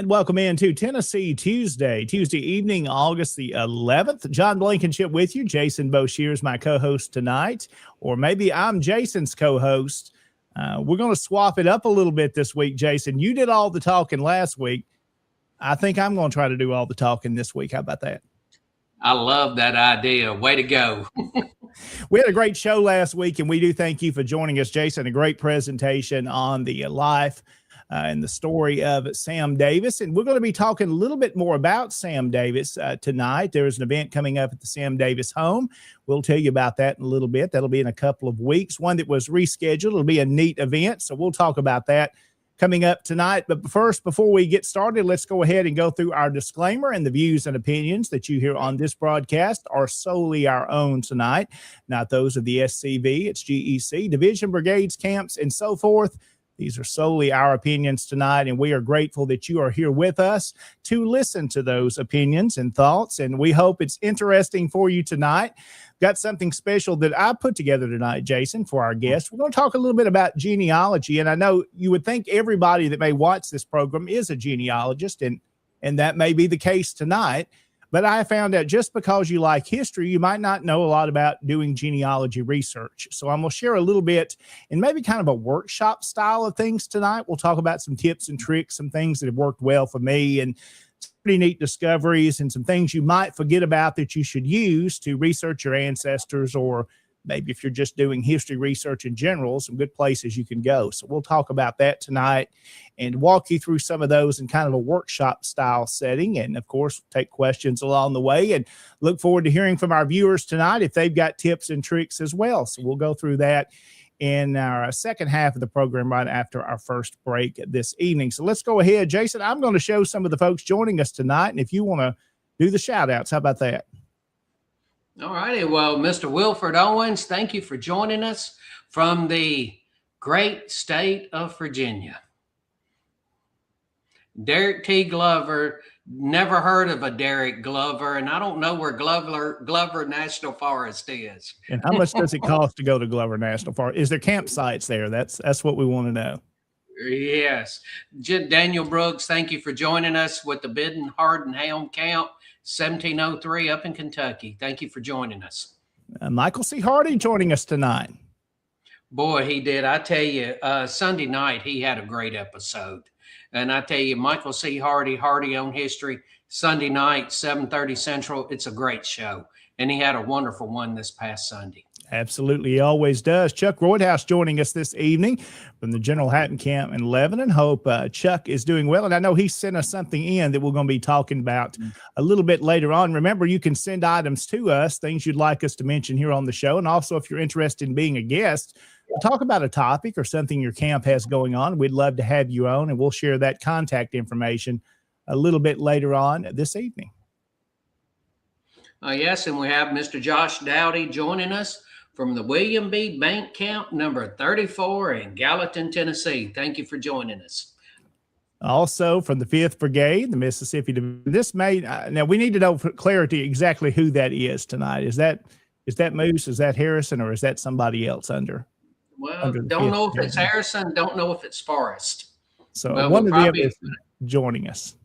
And welcome into Tennessee Tuesday evening, August the 11th. John Blankenship with you. Jason Boshier is my co-host tonight, or maybe I'm Jason's co-host. We're going to swap it up a little bit this week, Jason. You did all the talking last week. I think I'm going to try to do all the talking this week. How about that? I love that idea. Way to go. We had a great show last week, and we do thank you for joining us, Jason. A great presentation on the life and the story of Sam Davis. And we're going to be talking a little bit more about Sam Davis tonight. There's an event coming up at the Sam Davis home. We'll tell you about that in a little bit. That'll be in a couple of weeks. One that was rescheduled. It'll be a neat event. So we'll talk about that coming up tonight. But first, before we get started, let's go ahead and go through our disclaimer. And the views and opinions that you hear on this broadcast are solely our own tonight, not those of the SCV, its GEC, division, brigades, camps, and so forth. These are solely our opinions tonight, and we are grateful that you are here with us to listen to those opinions and thoughts, and we hope it's interesting for you tonight. Got something special that I put together tonight, Jason, for our guests. We're going to talk a little bit about genealogy, and I know you would think everybody that may watch this program is a genealogist, and that may be the case tonight. But I found out just because you like history, you might not know a lot about doing genealogy research. So I'm going to share a little bit and maybe kind of a workshop style of things tonight. We'll talk about some tips and tricks, some things that have worked well for me, and some pretty neat discoveries and some things you might forget about that you should use to research your ancestors, or maybe if you're just doing history research in general, some good places you can go. So we'll talk about that tonight and walk you through some of those in kind of a workshop style setting. And of course, take questions along the way, and look forward to hearing from our viewers tonight if they've got tips and tricks as well. So we'll go through that in our second half of the program right after our first break this evening. So let's go ahead, Jason. I'm going to show some of the folks joining us tonight. And if you want to do the shout outs, how about that? All righty. Well, Mr. Wilford Owens, thank you for joining us from the great state of Virginia. Derek T. Glover, never heard of a Derek Glover, and I don't know where Glover National Forest is. And how much does it cost to go to Glover National Forest? Is there campsites there? That's what we want to know. Yes. Daniel Brooks, thank you for joining us with the Bidden Hardin Helm Camp. 1703 up in Kentucky. Thank you for joining us. Michael C. Hardy joining us tonight. Boy, he did. I tell you, Sunday night, he had a great episode. And I tell you, Michael C. Hardy on History, Sunday night, 7:30 Central. It's a great show. And he had a wonderful one this past Sunday. Absolutely. He always does. Chuck Roydhouse joining us this evening from the General Hatton Camp in Lebanon. Hope Chuck is doing well. And I know he sent us something in that we're going to be talking about a little bit later on. Remember, you can send items to us, things you'd like us to mention here on the show. And also, if you're interested in being a guest, talk about a topic or something your camp has going on, we'd love to have you on. And we'll share that contact information a little bit later on this evening. Yes, and we have Mr. Josh Dowdy joining us from the William B. Bank Camp number 34 in Gallatin, Tennessee. Thank you for joining us. Also from the 5th Brigade, the Mississippi Division. This may now we need to know for clarity exactly who that is tonight. Is that Moose? Is that Harrison, or is that somebody else under? Well, don't know if it's Harrison. Don't know if it's Forrest. So one of them is joining us.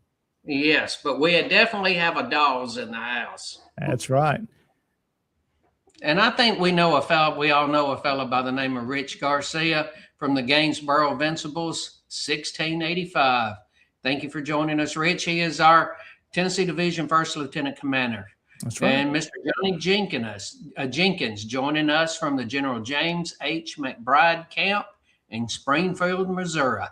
Yes, but we definitely have a Dawes in the house. That's right. And I think we all know a fellow by the name of Rich Garcia from the Gainsboro Invincibles, 1685. Thank you for joining us, Rich. He is our Tennessee Division First Lieutenant Commander. That's right. And Mr. Johnny Jenkins joining us from the General James H. McBride Camp in Springfield, Missouri.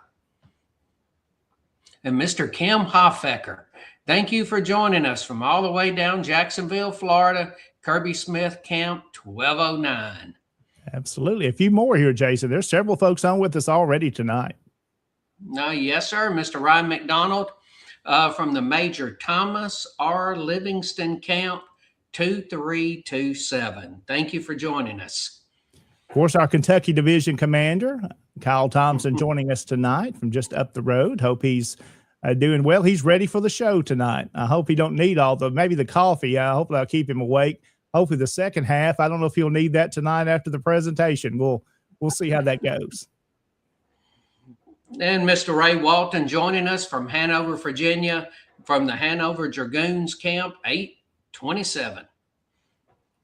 And Mr. Kim Hoffecker, thank you for joining us from all the way down Jacksonville, Florida, Kirby Smith Camp 1209. Absolutely. A few more here, Jason. There's several folks on with us already tonight. Yes, sir. Mr. Ryan McDonald from the Major Thomas R. Livingston Camp 2327. Thank you for joining us. Of course, our Kentucky Division Commander, Kyle Thompson, joining us tonight from just up the road. Hope he's doing well. He's ready for the show tonight. I hope he don't need maybe the coffee. I hope that'll keep him awake. Hopefully the second half. I don't know if he'll need that tonight after the presentation. We'll see how that goes. And Mr. Ray Walton joining us from Hanover, Virginia, from the Hanover Dragoons Camp 827.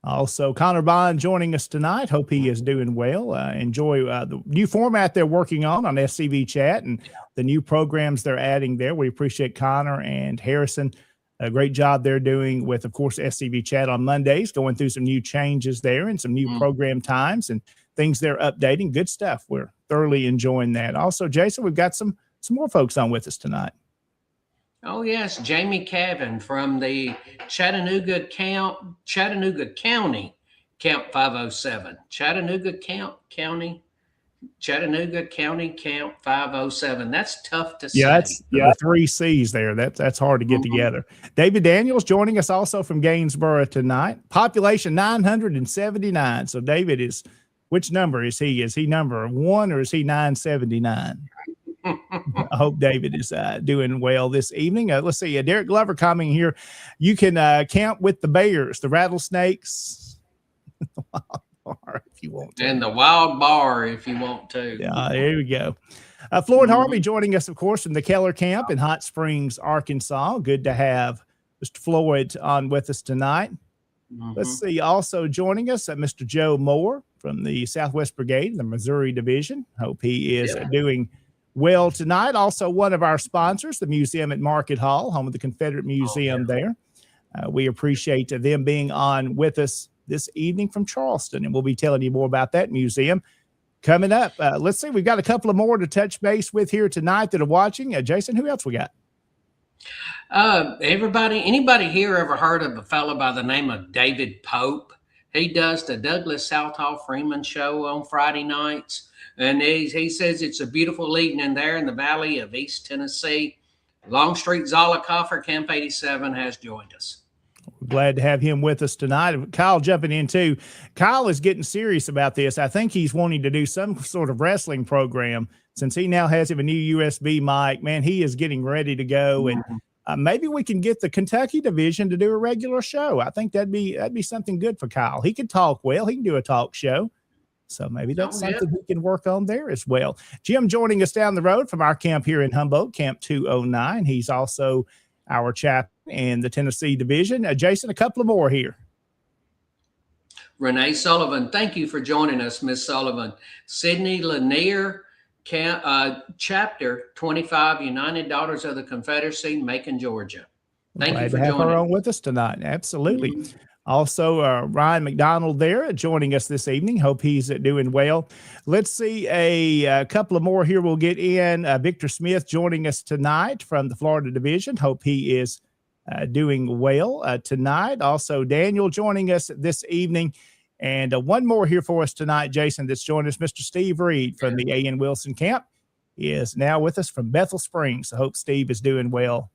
Also, Connor Bond joining us tonight. Hope he is doing well. Enjoy the new format they're working on SCV Chat and the new programs they're adding there. We appreciate Connor and Harrison. A great job they're doing with, of course, SCV Chat on Mondays, going through some new changes there and some new program times and things they're updating. Good stuff. We're thoroughly enjoying that. Also, Jason, we've got some more folks on with us tonight. Oh, yes. Jamie Cavan from the Chattanooga County Camp 507. Chattanooga County Camp 507. That's tough to say. Yeah, that's 3 C's there. That's hard to get together. David Daniels joining us also from Gainsboro tonight. Population 979. So David is, which number is he? Is he number 1 or is he 979? I hope David is doing well this evening. Let's see. Derek Glover coming here. You can camp with the bears, the rattlesnakes, the wild bar if you want to. And the wild bar if you want to. Yeah, there we go. Floyd Harvey joining us, of course, from the Keller Camp in Hot Springs, Arkansas. Good to have Mr. Floyd on with us tonight. Let's see. Also joining us, Mr. Joe Moore from the Southwest Brigade, the Missouri Division. Hope he is doing well tonight. Also, one of our sponsors, the museum at Market Hall, home of the Confederate Museum there. We appreciate them being on with us this evening from Charleston, and we'll be telling you more about that museum coming up. Let's see. We've got a couple of more to touch base with here tonight that are watching. Jason, who else we got? Anybody here ever heard of a fellow by the name of David Pope? He does the Douglas Southall Freeman show on Friday nights. And he says it's a beautiful evening there in the valley of East Tennessee. Longstreet Zollicoffer, Camp 87, has joined us. We're glad to have him with us tonight. Kyle jumping in too. Kyle is getting serious about this. I think he's wanting to do some sort of wrestling program since he now has him a new USB mic. Man, he is getting ready to go. And maybe we can get the Kentucky division to do a regular show. I think that'd be something good for Kyle. He can talk well. He can do a talk show. So maybe that's something we can work on there as well. Jim joining us down the road from our camp here in Humboldt, Camp 209. He's also our chaplain in the Tennessee division. Jason, a couple of more here. Renee Sullivan, thank you for joining us, Miss Sullivan. Sydney Lanier, Chapter 25, United Daughters of the Confederacy, Macon, Georgia. Thank you for joining her on with us tonight. Absolutely. Also, Ryan McDonald there joining us this evening. Hope he's doing well. Let's see a couple of more here we'll get in. Victor Smith joining us tonight from the Florida Division. Hope he is doing well tonight. Also, Daniel joining us this evening. And one more here for us tonight, Jason, that's joined us, Mr. Steve Reed from the A.N. Wilson Camp. He is now with us from Bethel Springs. I hope Steve is doing well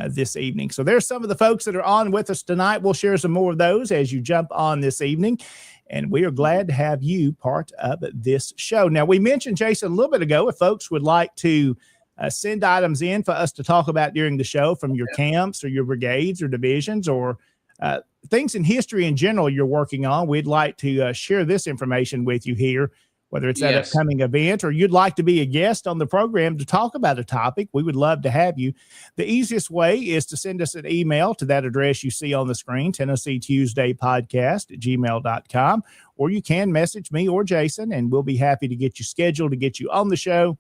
this evening. So there's some of the folks that are on with us tonight. We'll share some more of those as you jump on this evening. And we are glad to have you part of this show. Now, we mentioned, Jason, a little bit ago, if folks would like to send items in for us to talk about during the show from your camps or your brigades or divisions or things in history in general you're working on, we'd like to share this information with you here. Whether it's that upcoming event or you'd like to be a guest on the program to talk about a topic, we would love to have you. The easiest way is to send us an email to that address you see on the screen, Tennessee Tuesday Podcast at gmail.com, or you can message me or Jason, and we'll be happy to get you scheduled to get you on the show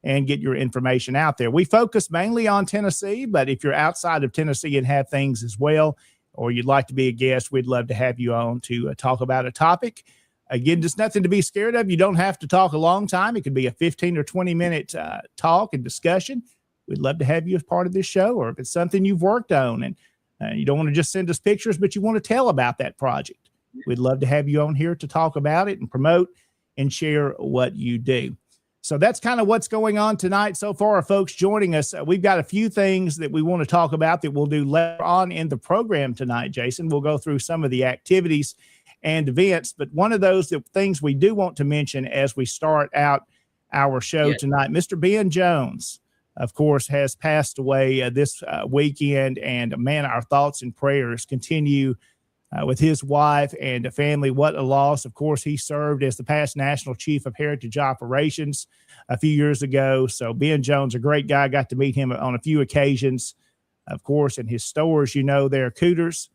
and get your information out there. We focus mainly on Tennessee, but if you're outside of Tennessee and have things as well, or you'd like to be a guest, we'd love to have you on to talk about a topic. Again, just nothing to be scared of. You don't have to talk a long time. It could be a 15 or 20-minute talk and discussion. We'd love to have you as part of this show, or if it's something you've worked on and you don't want to just send us pictures, but you want to tell about that project. We'd love to have you on here to talk about it and promote and share what you do. So that's kind of what's going on tonight so far, folks joining us. We've got a few things that we want to talk about that we'll do later on in the program tonight, Jason. We'll go through some of the activities and events, but one of those things we do want to mention as we start out our show tonight, Mr. Ben Jones, of course, has passed away this weekend, and man, our thoughts and prayers continue with his wife and family. What a loss. Of course, he served as the past National Chief of Heritage Operations a few years ago. So Ben Jones, a great guy, got to meet him on a few occasions, of course, in his stores, there are Cooters.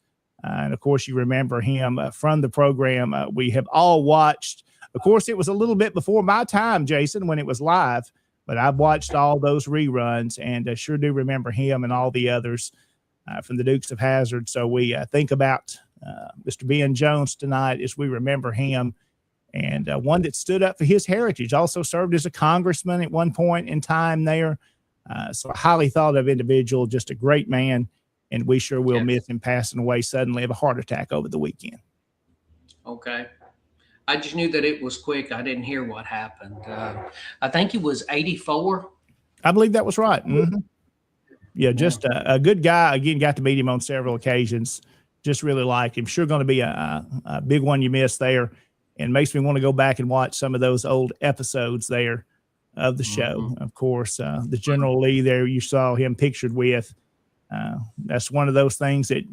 And of course, you remember him from the program. We have all watched. Of course, it was a little bit before my time, Jason, when it was live, but I've watched all those reruns and sure do remember him and all the others from the Dukes of Hazzard. So we think about Mr. Ben Jones tonight as we remember him, and one that stood up for his heritage, also served as a congressman at one point in time there. So a highly thought of individual, just a great man. And we sure will miss him passing away suddenly of a heart attack over the weekend. Okay. I just knew that it was quick. I didn't hear what happened. I think he was 84. I believe that was right. Mm-hmm. Yeah, just a good guy. Again, got to meet him on several occasions. Just really liked him. Sure going to be a big one you missed there. And makes me want to go back and watch some of those old episodes there of the show. Mm-hmm. Of course, the General Lee there you saw him pictured with. That's one of those things that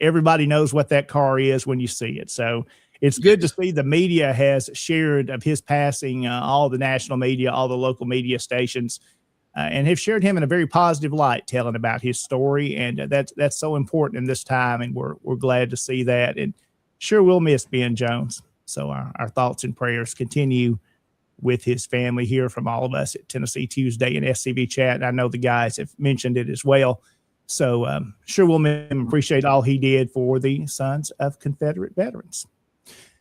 everybody knows what that car is when you see it. So it's good to see the media has shared of his passing, all the national media, all the local media stations, and have shared him in a very positive light, telling about his story. And that's so important in this time. And we're glad to see that. And sure, we'll miss Ben Jones. So our thoughts and prayers continue with his family here from all of us at Tennessee Tuesday and SCV Chat. And I know the guys have mentioned it as well. So sure we'll appreciate all he did for the Sons of Confederate Veterans.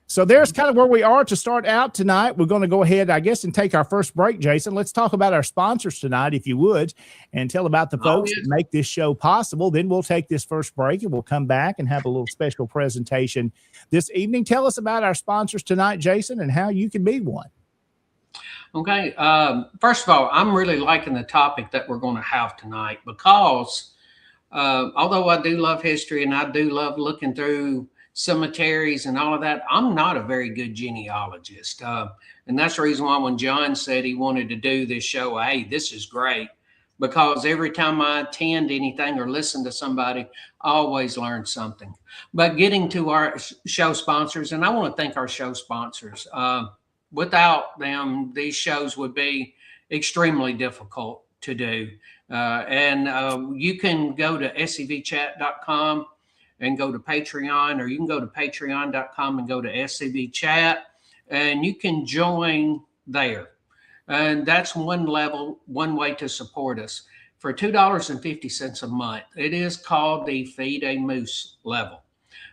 So there's kind of where we are to start out tonight. We're going to go ahead, I guess, and take our first break, Jason. Let's talk about our sponsors tonight, if you would, and tell about the folks that make this show possible. Then we'll take this first break, and we'll come back and have a little special presentation this evening. Tell us about our sponsors tonight, Jason, and how you can be one. Okay. First of all, I'm really liking the topic that we're going to have tonight because although I do love history and I do love looking through cemeteries and all of that, I'm not a very good genealogist. And that's the reason why when John said he wanted to do this show, hey, this is great, because every time I attend anything or listen to somebody, I always learn something. But getting to our show sponsors, and I want to thank our show sponsors. Without them, these shows would be extremely difficult to do. You can go to scvchat.com and go to Patreon, or you can go to patreon.com and go to SCV Chat, and you can join there. And that's one way to support us. For $2.50 a month, it is called the Feed a Moose level.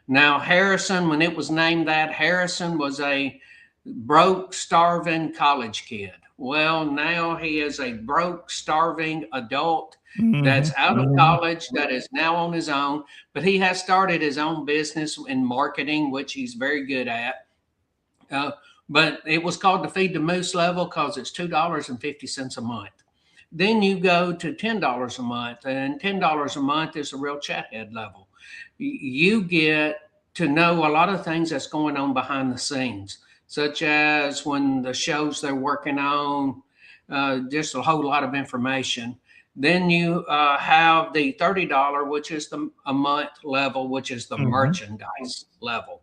Now, Harrison, when it was named that, Harrison was a broke, starving college kid. Well, now he is a broke, starving adult that's out of college, that is now on his own, but he has started his own business in marketing, which he's very good at. But it was called the Feed the Moose level because it's $2.50 a month. Then you go to $10 a month, and $10 a month is a real chathead level. You get to know a lot of things that's going on behind the scenes, such as when the shows they're working on, just a whole lot of information. Then you have the $30, which is a month level, which is the merchandise level.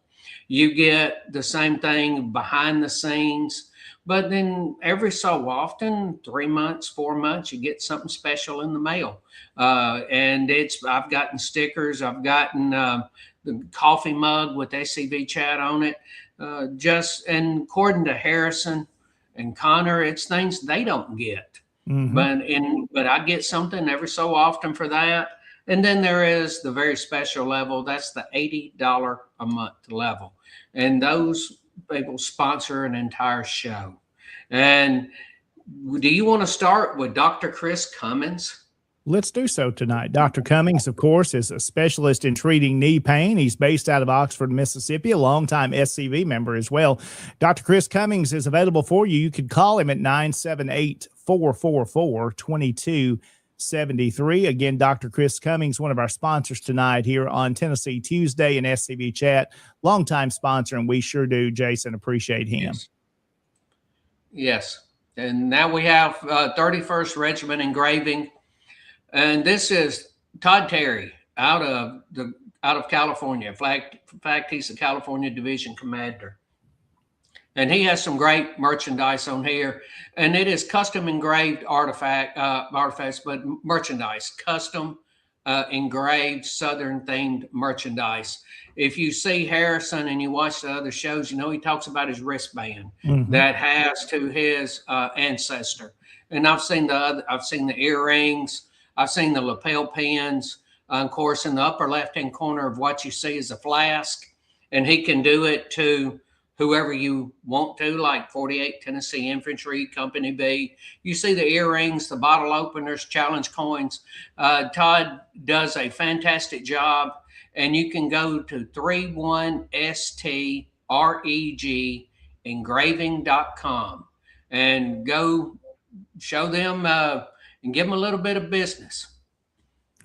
You get the same thing behind the scenes, but then every so often, 3 months, 4 months, you get something special in the mail. And I've gotten stickers, I've gotten the coffee mug with SCV Chat on it. And according to Harrison and Connor, it's things they don't get. But I get something every so often for that. And then there is the very special level. That's the $80 a month level. And those people sponsor an entire show. And do you want to start with Dr. Chris Cummings? Let's do so tonight. Dr. Cummings, of course, is a specialist in treating knee pain. He's based out of Oxford, Mississippi, a longtime SCV member as well. Dr. Chris Cummings is available for you. You could call him at 978-444-2273. Again, Dr. Chris Cummings, one of our sponsors tonight here on Tennessee Tuesday and SCV Chat. Longtime sponsor, and we sure do, Jason, appreciate him. Yes. And now we have 31st Regiment Engraving. And this is Todd Terry out of out of California. In fact, he's the California Division Commander. And he has some great merchandise on here. And it is custom engraved artifacts, but merchandise, custom engraved Southern themed merchandise. If you see Harrison and you watch the other shows, you know he talks about his wristband that has to his ancestor. And I've seen the earrings, I've seen the lapel pins. Of course, in the upper left-hand corner of what you see is a flask, and he can do it to whoever you want to, like 48 Tennessee Infantry, Company B. You see the earrings, the bottle openers, challenge coins. Todd does a fantastic job, and you can go to 31STREG engraving.com and go show them and give them a little bit of business.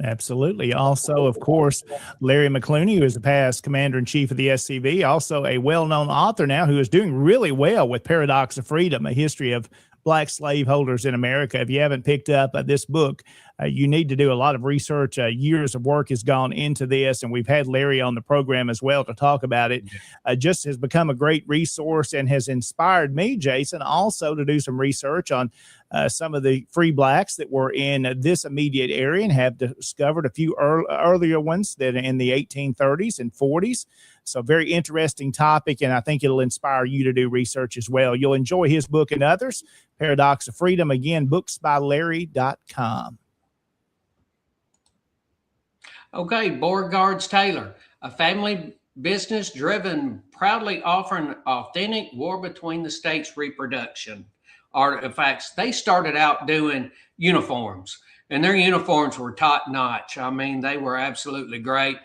Absolutely. Also, of course, Larry McClooney, who is the past commander-in-chief of the SCV, also a well-known author now who is doing really well with Paradox of Freedom, a history of Black slaveholders in America. If you haven't picked up this book, you need to do a lot of research. Years of work has gone into this, and we've had Larry on the program as well to talk about it. Just has become a great resource and has inspired me, Jason, also to do some research on some of the free blacks that were in this immediate area and have discovered a few earlier ones that in the 1830s and 40s. So very interesting topic, and I think it'll inspire you to do research as well. You'll enjoy his book and others. Paradox of Freedom, again, booksbylarry.com. Okay, Beauregard's Tailor, a family business driven, proudly offering authentic war between the states reproduction artifacts. They started out doing uniforms, and their uniforms were top notch. I mean, they were absolutely great.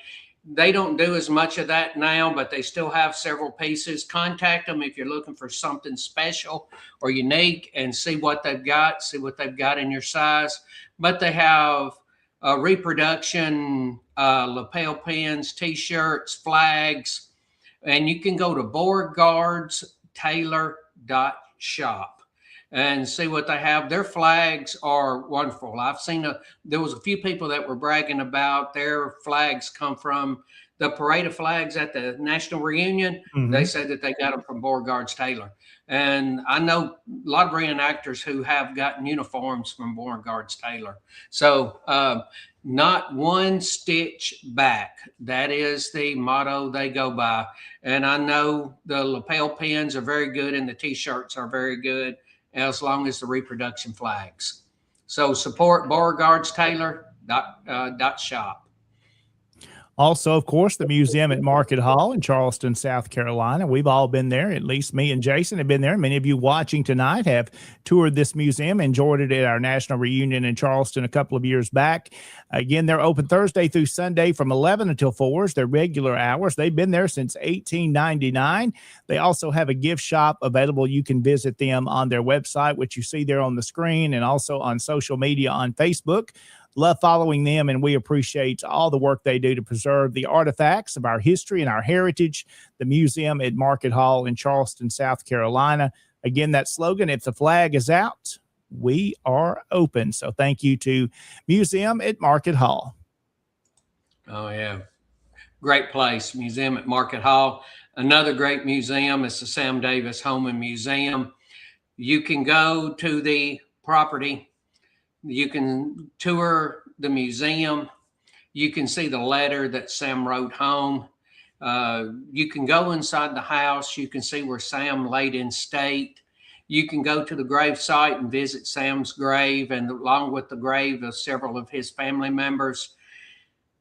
They don't do as much of that now, but they still have several pieces. Contact them if you're looking for something special or unique, and see what they've got in your size. But they have reproduction lapel pins, t-shirts, flags, and you can go to Beauregard'sTailor.shop and see what they have. Their flags are wonderful. I've seen there was a few people that were bragging about their flags come from the parade of flags at the national reunion. They said that they got them from Beauregard's Tailor. And I know a lot of reenactors who have gotten uniforms from Beauregard's Tailor. So not one stitch back. That is the motto they go by. And I know the lapel pins are very good and the t-shirts are very good, as long as the reproduction flags. So support Beauregard'sTailor.shop. Also, of course, the museum at Market Hall in Charleston, South Carolina. We've all been there. At least me and Jason have been there. Many of you watching tonight have toured this museum, enjoyed it at our national reunion in Charleston a couple of years back. Again, they're open Thursday through Sunday from 11 until 4 is their regular hours. They've been there since 1899. They also have a gift shop available. You can visit them on their website, which you see there on the screen, and also on social media on Facebook. Love following them, and we appreciate all the work they do to preserve the artifacts of our history and our heritage. The museum at Market Hall in Charleston, South Carolina. Again, that slogan, if the flag is out, we are open. So thank you to Museum at Market Hall. Oh, yeah. Great place, Museum at Market Hall. Another great museum is the Sam Davis Home and Museum. You can go to the property. You can tour the museum. You can see the letter that Sam wrote home. You can go inside the house. You can see where Sam laid in state. You can go to the grave site and visit Sam's grave, and along with the grave of several of his family members.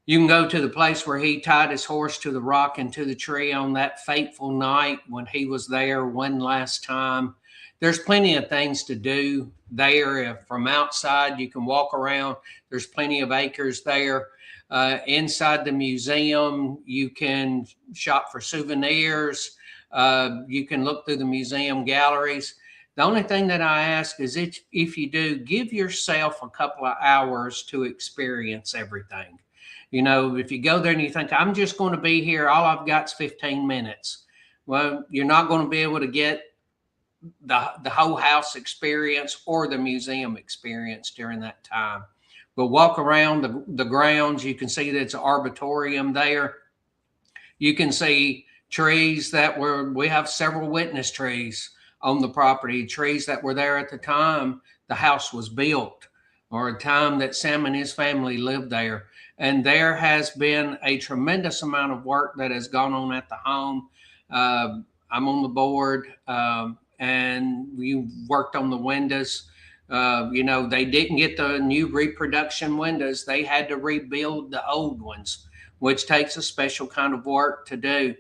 You can go to the place where he tied his horse to the rock and to the tree on that fateful night when he was there one last time. There's plenty of things to do there. From outside, you can walk around. There's plenty of acres there. Inside the museum, you can shop for souvenirs. You can look through the museum galleries. The only thing that I ask is if you do, give yourself a couple of hours to experience everything. You know, if you go there and you think, I'm just going to be here, all I've got is 15 minutes. Well, you're not going to be able to get the whole house experience or the museum experience during that time. But walk around the grounds. You can see that it's an arboretum there. You can see trees we have several witness trees on the property, trees that were there at the time the house was built, or a time that Sam and his family lived there. And there has been a tremendous amount of work that has gone on at the home. I'm on the board, and we worked on the windows. They didn't get the new reproduction windows. They had to rebuild the old ones, which takes a special kind of work to do.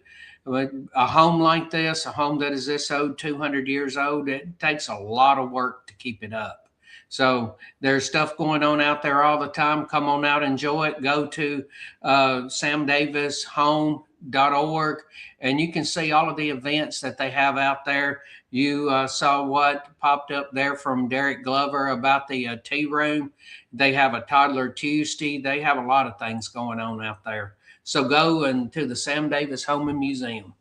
A home like this, a home that is this old, 200 years old, it takes a lot of work to keep it up. So there's stuff going on out there all the time. Come on out, enjoy it. Go to samdavishome.org, and you can see all of the events that they have out there. You saw what popped up there from Derek Glover about the tea room. They have a Toddler Tuesday. They have a lot of things going on out there. So go to the Sam Davis Home and Museum.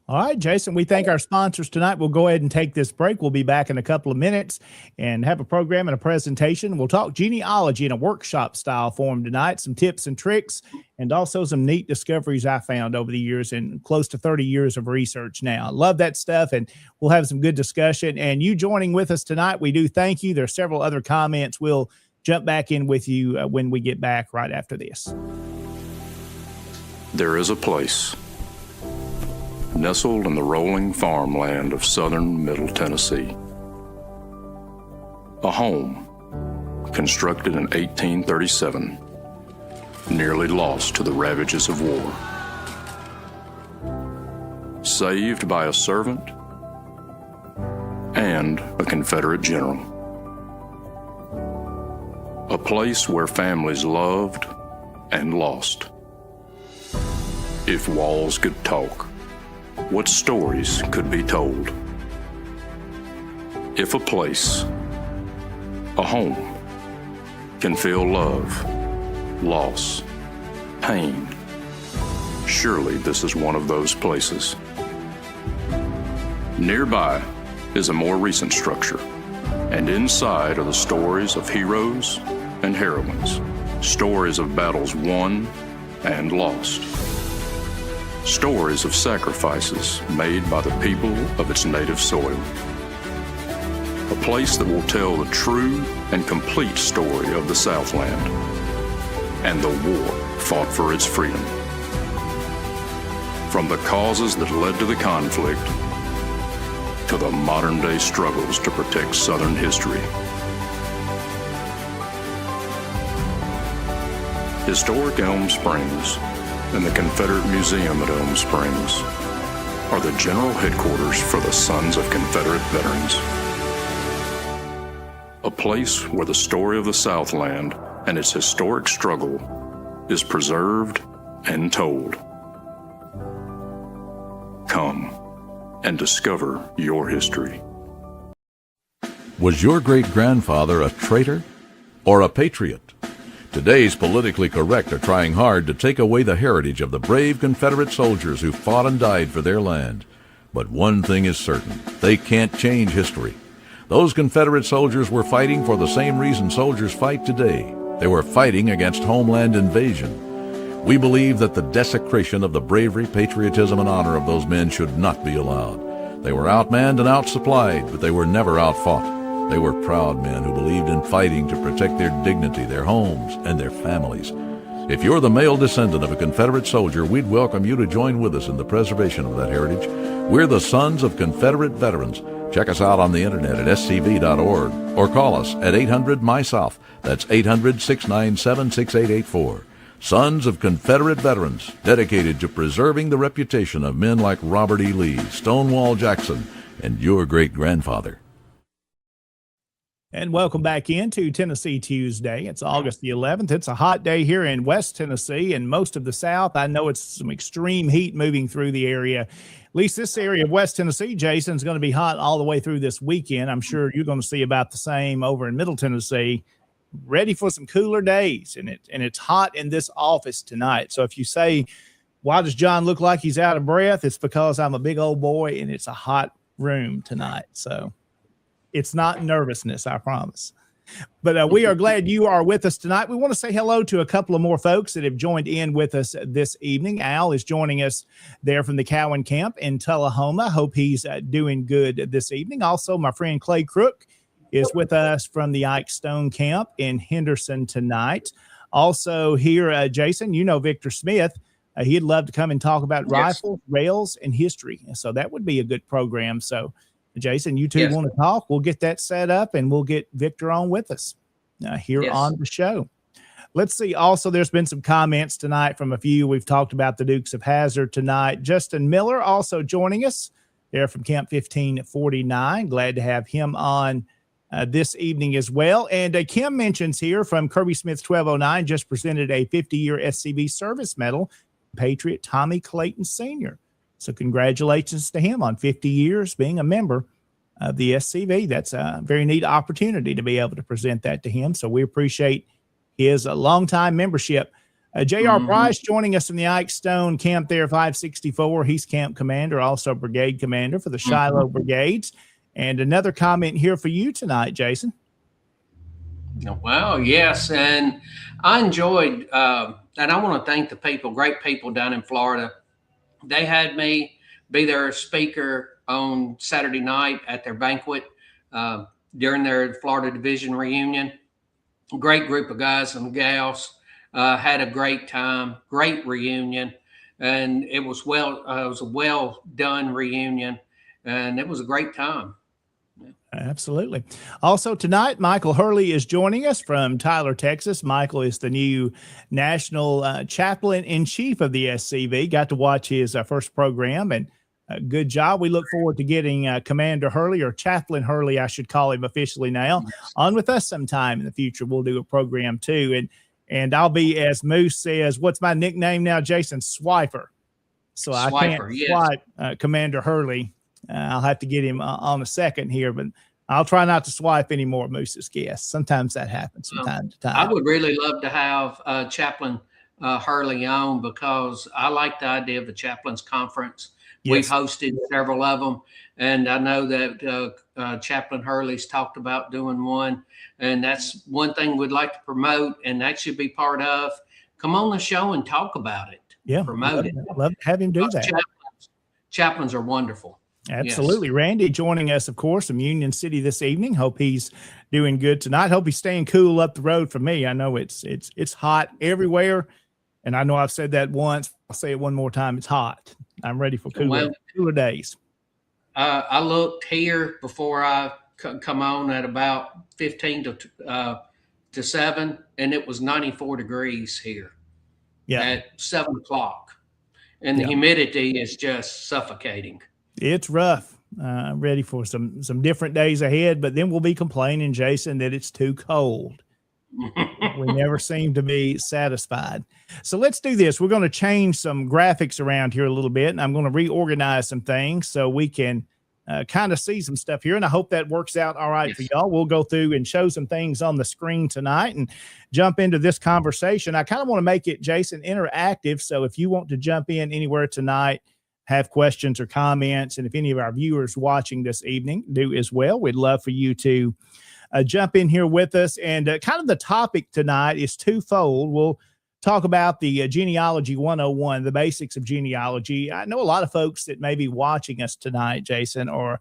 All right, Jason, we thank our sponsors tonight. We'll go ahead and take this break. We'll be back in a couple of minutes and have a program and a presentation. We'll talk genealogy in a workshop style form tonight, some tips and tricks, and also some neat discoveries I found over the years and close to 30 years of research now. I love that stuff, and we'll have some good discussion. And you joining with us tonight, we do thank you. There are several other comments. We'll jump back in with you when we get back right after this. There is a place nestled in the rolling farmland of southern Middle Tennessee. A home constructed in 1837, nearly lost to the ravages of war. Saved by a servant and a Confederate general. A place where families loved and lost. If walls could talk, what stories could be told? If a place, a home, can feel love, loss, pain, surely this is one of those places. Nearby is a more recent structure, and inside are the stories of heroes and heroines, stories of battles won and lost. Stories of sacrifices made by the people of its native soil. A place that will tell the true and complete story of the Southland and the war fought for its freedom. From the causes that led to the conflict to the modern-day struggles to protect Southern history. Historic Elm Springs and the Confederate Museum at Elm Springs are the general headquarters for the Sons of Confederate Veterans. A place where the story of the Southland and its historic struggle is preserved and told. Come and discover your history. Was your great-grandfather a traitor or a patriot? Today's politically correct are trying hard to take away the heritage of the brave Confederate soldiers who fought and died for their land. But one thing is certain, they can't change history. Those Confederate soldiers were fighting for the same reason soldiers fight today. They were fighting against homeland invasion. We believe that the desecration of the bravery, patriotism, and honor of those men should not be allowed. They were outmanned and outsupplied, but they were never outfought. They were proud men who believed in fighting to protect their dignity, their homes, and their families. If you're the male descendant of a Confederate soldier, we'd welcome you to join with us in the preservation of that heritage. We're the Sons of Confederate Veterans. Check us out on the internet at scv.org or call us at 800-MY-SOUTH. That's 800-697-6884. Sons of Confederate Veterans, dedicated to preserving the reputation of men like Robert E. Lee, Stonewall Jackson, and your great-grandfather. And welcome back into Tennessee Tuesday. It's August the 11th. It's a hot day here in West Tennessee and most of the South. I know it's some extreme heat moving through the area. At least this area of West Tennessee, Jason, is going to be hot all the way through this weekend. I'm sure you're going to see about the same over in Middle Tennessee. Ready for some cooler days, and it's hot in this office tonight. So if you say, why does John look like he's out of breath? It's because I'm a big old boy, and it's a hot room tonight. So it's not nervousness, I promise. But we are glad you are with us tonight. We want to say hello to a couple of more folks that have joined in with us this evening. Al is joining us there from the Cowan camp in Tullahoma. Hope he's doing good this evening. Also, my friend Clay Crook is with us from the Ike Stone camp in Henderson tonight. Also here, Jason, you know Victor Smith. He'd love to come and talk about rifles, rails, and history. So that would be a good program. So, Jason, you two want to talk? We'll get that set up, and we'll get Victor on with us here on the show. Let's see. Also, there's been some comments tonight from a few. We've talked about the Dukes of Hazzard tonight. Justin Miller also joining us there from Camp 1549. Glad to have him on this evening as well. And Kim mentions here from Kirby Smith 1209 just presented a 50-year SCV service medal, Patriot Tommy Clayton Sr. So congratulations to him on 50 years being a member of the SCV. That's a very neat opportunity to be able to present that to him. So we appreciate his longtime membership. J.R. Price joining us from the Ike Stone camp there, 564. He's camp commander, also brigade commander for the Shiloh Brigades. And another comment here for you tonight, Jason. Wow, yes. And I enjoyed, and I want to thank the people, great people down in Florida. They had me be their speaker on Saturday night at their banquet during their Florida Division reunion. Great group of guys and gals. Had a great time, great reunion. And it was a well done reunion. And it was a great time. Absolutely. Also tonight, Michael Hurley is joining us from Tyler, Texas. Michael is the new national chaplain in chief of the SCV. Got to watch his first program, and good job. We look forward to getting Commander Hurley, or Chaplain Hurley, I should call him officially now, on with us sometime in the future. We'll do a program too. And I'll be, as Moose says, what's my nickname now, Jason? Swiper. So I can't swipe Commander Hurley. I'll have to get him on a second here, but I'll try not to swipe any more Moose's guests. Sometimes that happens from time to time. I would really love to have Chaplain Hurley on, because I like the idea of the Chaplains Conference. Yes. We've hosted several of them, and I know that Chaplain Hurley's talked about doing one, and that's one thing we'd like to promote, and that should be part of. Come on the show and talk about it. Yeah, promote it. Love to have him do that. Chaplains are wonderful. Absolutely. Yes. Randy joining us, of course, from Union City this evening. Hope he's doing good tonight. Hope he's staying cool up the road from me. I know it's hot everywhere, and I know I've said that once. I'll say it one more time. It's hot. I'm ready for cooler days. I looked here before I come on at about 15 to 7, and it was 94 degrees here at 7 o'clock. And the humidity is just suffocating. It's rough. I'm ready for some different days ahead, but then we'll be complaining, Jason, that it's too cold. We never seem to be satisfied. So let's do this. We're going to change some graphics around here a little bit, and I'm going to reorganize some things so we can kind of see some stuff here. And I hope that works out all right for y'all. We'll go through and show some things on the screen tonight and jump into this conversation. I kind of want to make it, Jason, interactive. So if you want to jump in anywhere tonight, have questions or comments, and if any of our viewers watching this evening do as well, we'd love for you to jump in here with us. And kind of the topic tonight is twofold. We'll talk about the Genealogy 101, the basics of genealogy. I know a lot of folks that may be watching us tonight, Jason, or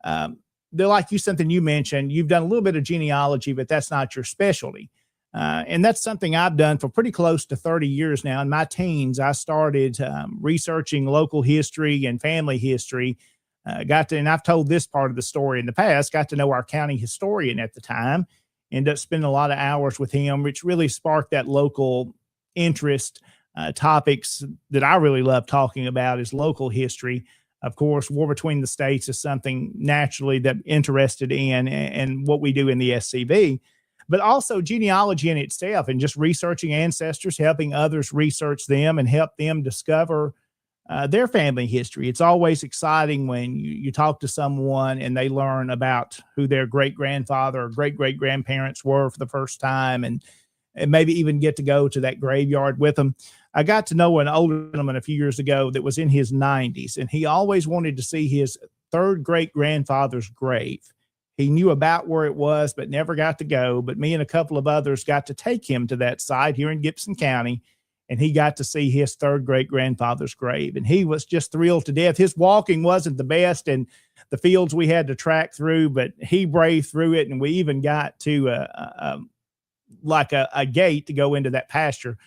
they're like you, something you mentioned. You've done a little bit of genealogy, but that's not your specialty. And that's something I've done for pretty close to 30 years now. In my teens, I started researching local history and family history. And I've told this part of the story in the past, got to know our county historian at the time, ended up spending a lot of hours with him, which really sparked that local interest. Topics that I really love talking about is local history. Of course, war between the states is something naturally that I'm interested in, and what we do in the SCV, but also genealogy in itself and just researching ancestors, helping others research them and help them discover their family history. It's always exciting when you talk to someone and they learn about who their great-grandfather or great-great-grandparents were for the first time, and maybe even get to go to that graveyard with them. I got to know an older gentleman a few years ago that was in his 90s, and he always wanted to see his third great-grandfather's grave. He knew about where it was, but never got to go. But me and a couple of others got to take him to that site here in Gibson County, and he got to see his third great grandfather's grave. And he was just thrilled to death. His walking wasn't the best in the fields we had to track through, but he braved through it. And we even got to a gate to go into that pasture.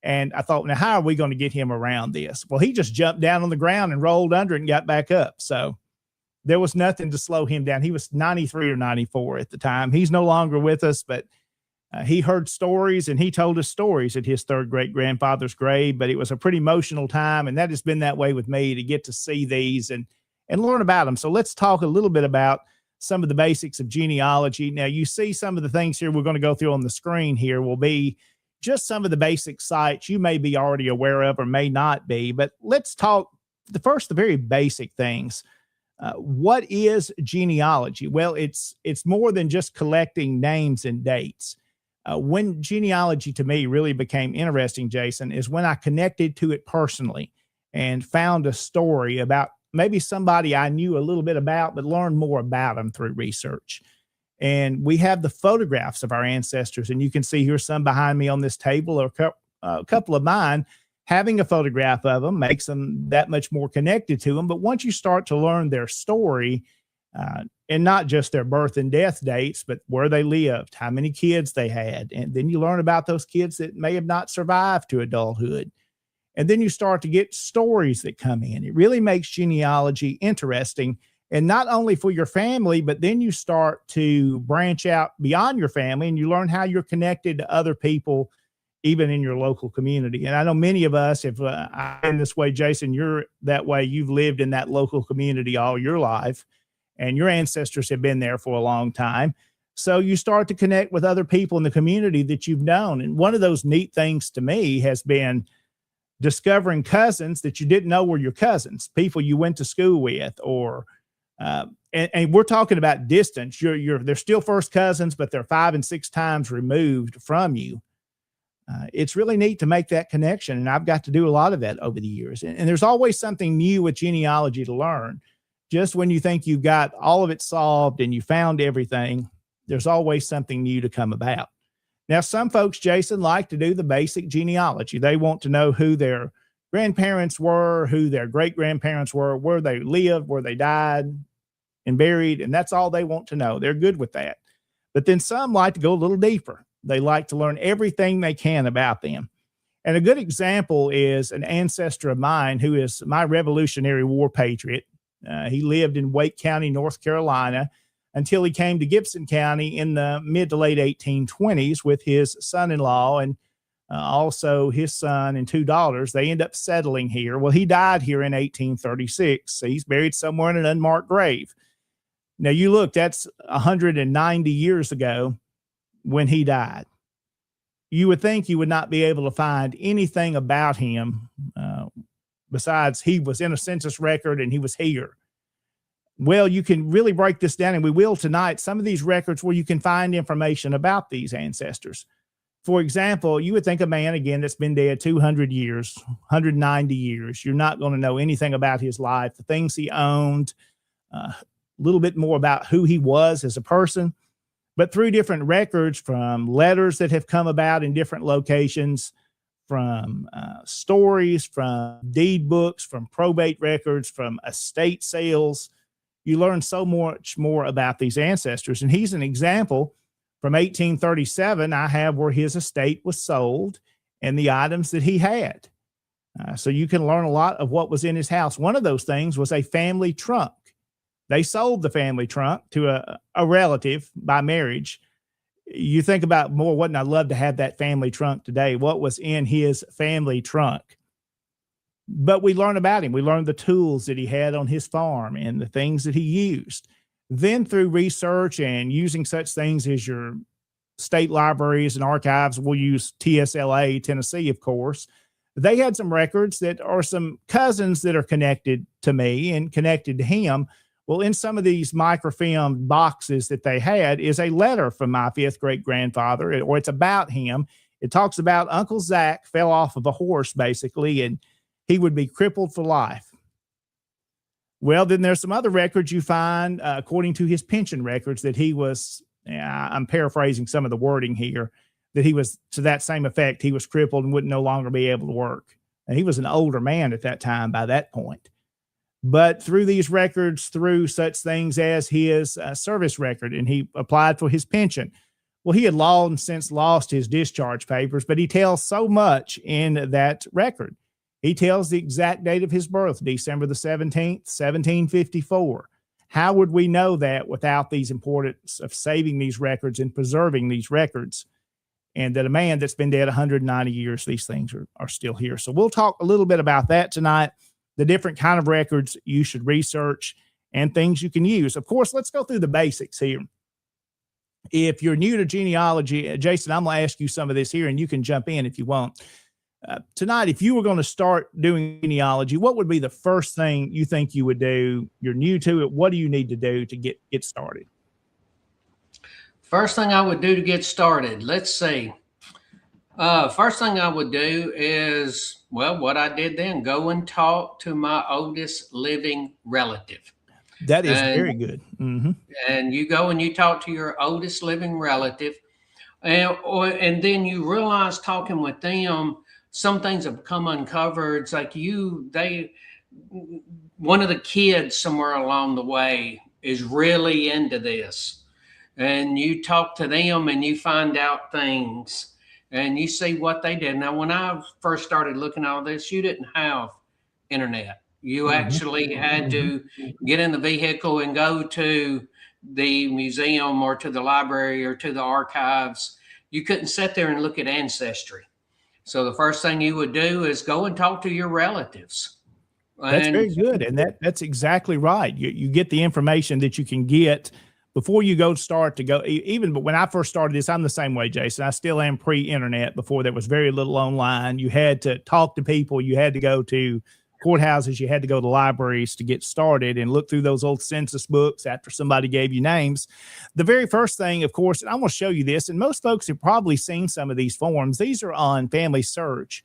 And I thought, now, how are we going to get him around this? Well, he just jumped down on the ground and rolled under it and got back up. So there was nothing to slow him down. He was 93 or 94 at the time. He's no longer with us, but he heard stories, and he told us stories at his third great grandfather's grave. But it was a pretty emotional time, and that has been that way with me, to get to see these and learn about them. So let's talk a little bit about some of the basics of genealogy. Now, you see some of the things here we're going to go through on the screen here will be just some of the basic sites you may be already aware of or may not be. But let's talk the very basic things. What is genealogy? Well, it's more than just collecting names and dates. When genealogy to me really became interesting, Jason, is when I connected to it personally and found a story about maybe somebody I knew a little bit about, but learned more about them through research. And we have the photographs of our ancestors, and you can see here some behind me on this table, or a couple of mine. Having a photograph of them makes them that much more connected to them. But once you start to learn their story, and not just their birth and death dates, but where they lived, how many kids they had, and then you learn about those kids that may have not survived to adulthood. And then you start to get stories that come in. It really makes genealogy interesting, and not only for your family, but then you start to branch out beyond your family, and you learn how you're connected to other people, even in your local community. And I know many of us, if I'm in this way, Jason, you're that way. You've lived in that local community all your life, and your ancestors have been there for a long time. So you start to connect with other people in the community that you've known. And one of those neat things to me has been discovering cousins that you didn't know were your cousins, people you went to school with, or and we're talking about distance. They're still first cousins, but they're 5 and 6 times removed from you. It's really neat to make that connection, and I've got to do a lot of that over the years. And there's always something new with genealogy to learn. Just when you think you've got all of it solved and you found everything, there's always something new to come about. Now, some folks, Jason, like to do the basic genealogy. They want to know who their grandparents were, who their great-grandparents were, where they lived, where they died and buried, and that's all they want to know. They're good with that. But then some like to go a little deeper. They like to learn everything they can about them. And a good example is an ancestor of mine who is my Revolutionary War patriot. He lived in Wake County, North Carolina, until he came to Gibson County in the mid to late 1820s with his son-in-law and also his son and 2 daughters. They end up settling here. Well, he died here in 1836. So he's buried somewhere in an unmarked grave. Now, you look, that's 190 years ago when he died. You would think you would not be able to find anything about him besides he was in a census record and he was here. Well, you can really break this down, and we will tonight, some of these records where you can find information about these ancestors. For example, you would think a man, again, that's been dead 200 years, 190 years, you're not going to know anything about his life, the things he owned, a little bit more about who he was as a person. But through different records, from letters that have come about in different locations, from stories, from deed books, from probate records, from estate sales, you learn so much more about these ancestors. And he's an example. From 1837, I have where his estate was sold and the items that he had. So you can learn a lot of what was in his house. One of those things was a family trunk. They sold the family trunk to a relative by marriage. You think about more, wouldn't I love to have that family trunk today? What was in his family trunk? But we learn about him. We learn the tools that he had on his farm and the things that he used. Then through research and using such things as your state libraries and archives, we'll use TSLA, Tennessee, of course. They had some records that are some cousins that are connected to me and connected to him. Well, in some of these microfilm boxes that they had is a letter from my 5th great-grandfather, or it's about him. It talks about Uncle Zach fell off of a horse, basically, and he would be crippled for life. Well, then there's some other records you find, according to his pension records, that he was, I'm paraphrasing some of the wording here, that he was to that same effect. He was crippled and would no longer be able to work. And he was an older man at that time by that point. But through these records, through such things as his service record, and he applied for his pension. Well, he had long since lost his discharge papers, but he tells so much in that record. He tells the exact date of his birth, December the 17th, 1754. How would we know that without these importance of saving these records and preserving these records? And that a man that's been dead 190 years, these things are still here. So we'll talk a little bit about that tonight, the different kind of records you should research and things you can use. Of course, let's go through the basics here. If you're new to genealogy, Jason, I'm going to ask you some of this here, and you can jump in if you want. Tonight, if you were going to start doing genealogy, what would be the first thing you think you would do? You're new to it. What do you need to do to get started? First thing I would do to get started, let's see. First thing I would do is, well, what I did then, go and talk to my oldest living relative. That is very good. Mm-hmm. And you go and you talk to your oldest living relative, and then you realize talking with them, some things have become uncovered. It's like one of the kids somewhere along the way is really into this, and you talk to them and you find out things and you see what they did. Now, when I first started looking at all this, you didn't have internet. You actually had to get in the vehicle and go to the museum or to the library or to the archives. You couldn't sit there and look at Ancestry. So the first thing you would do is go and talk to your relatives. That's very good. And that's exactly right. You get the information that you can get before you start to go. But when I first started this, I'm the same way, Jason. I still am pre-internet. Before there was very little online. You had to talk to people. You had to go to courthouses. You had to go to libraries to get started and look through those old census books after somebody gave you names. The very first thing, of course, and I'm going to show you this, and most folks have probably seen some of these forms. These are on Family Search.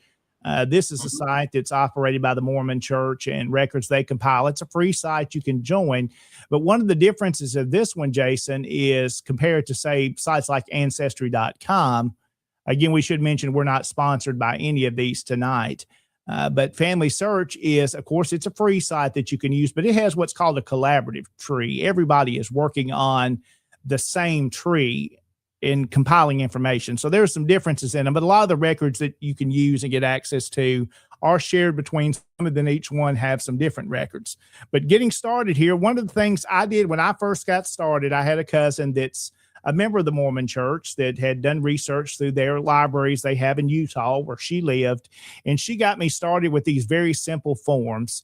This is a site that's operated by the Mormon Church and records they compile. It's a free site you can join. But one of the differences of this one, Jason, is compared to, say, sites like Ancestry.com. Again, we should mention we're not sponsored by any of these tonight. But Family Search is, of course, it's a free site that you can use, but it has what's called a collaborative tree. Everybody is working on the same tree in compiling information. So there's some differences in them, but a lot of the records that you can use and get access to are shared between some of them. Each one have some different records. But getting started here, one of the things I did when I first got started, I had a cousin that's a member of the Mormon Church that had done research through their libraries they have in Utah where she lived. And she got me started with these very simple forms,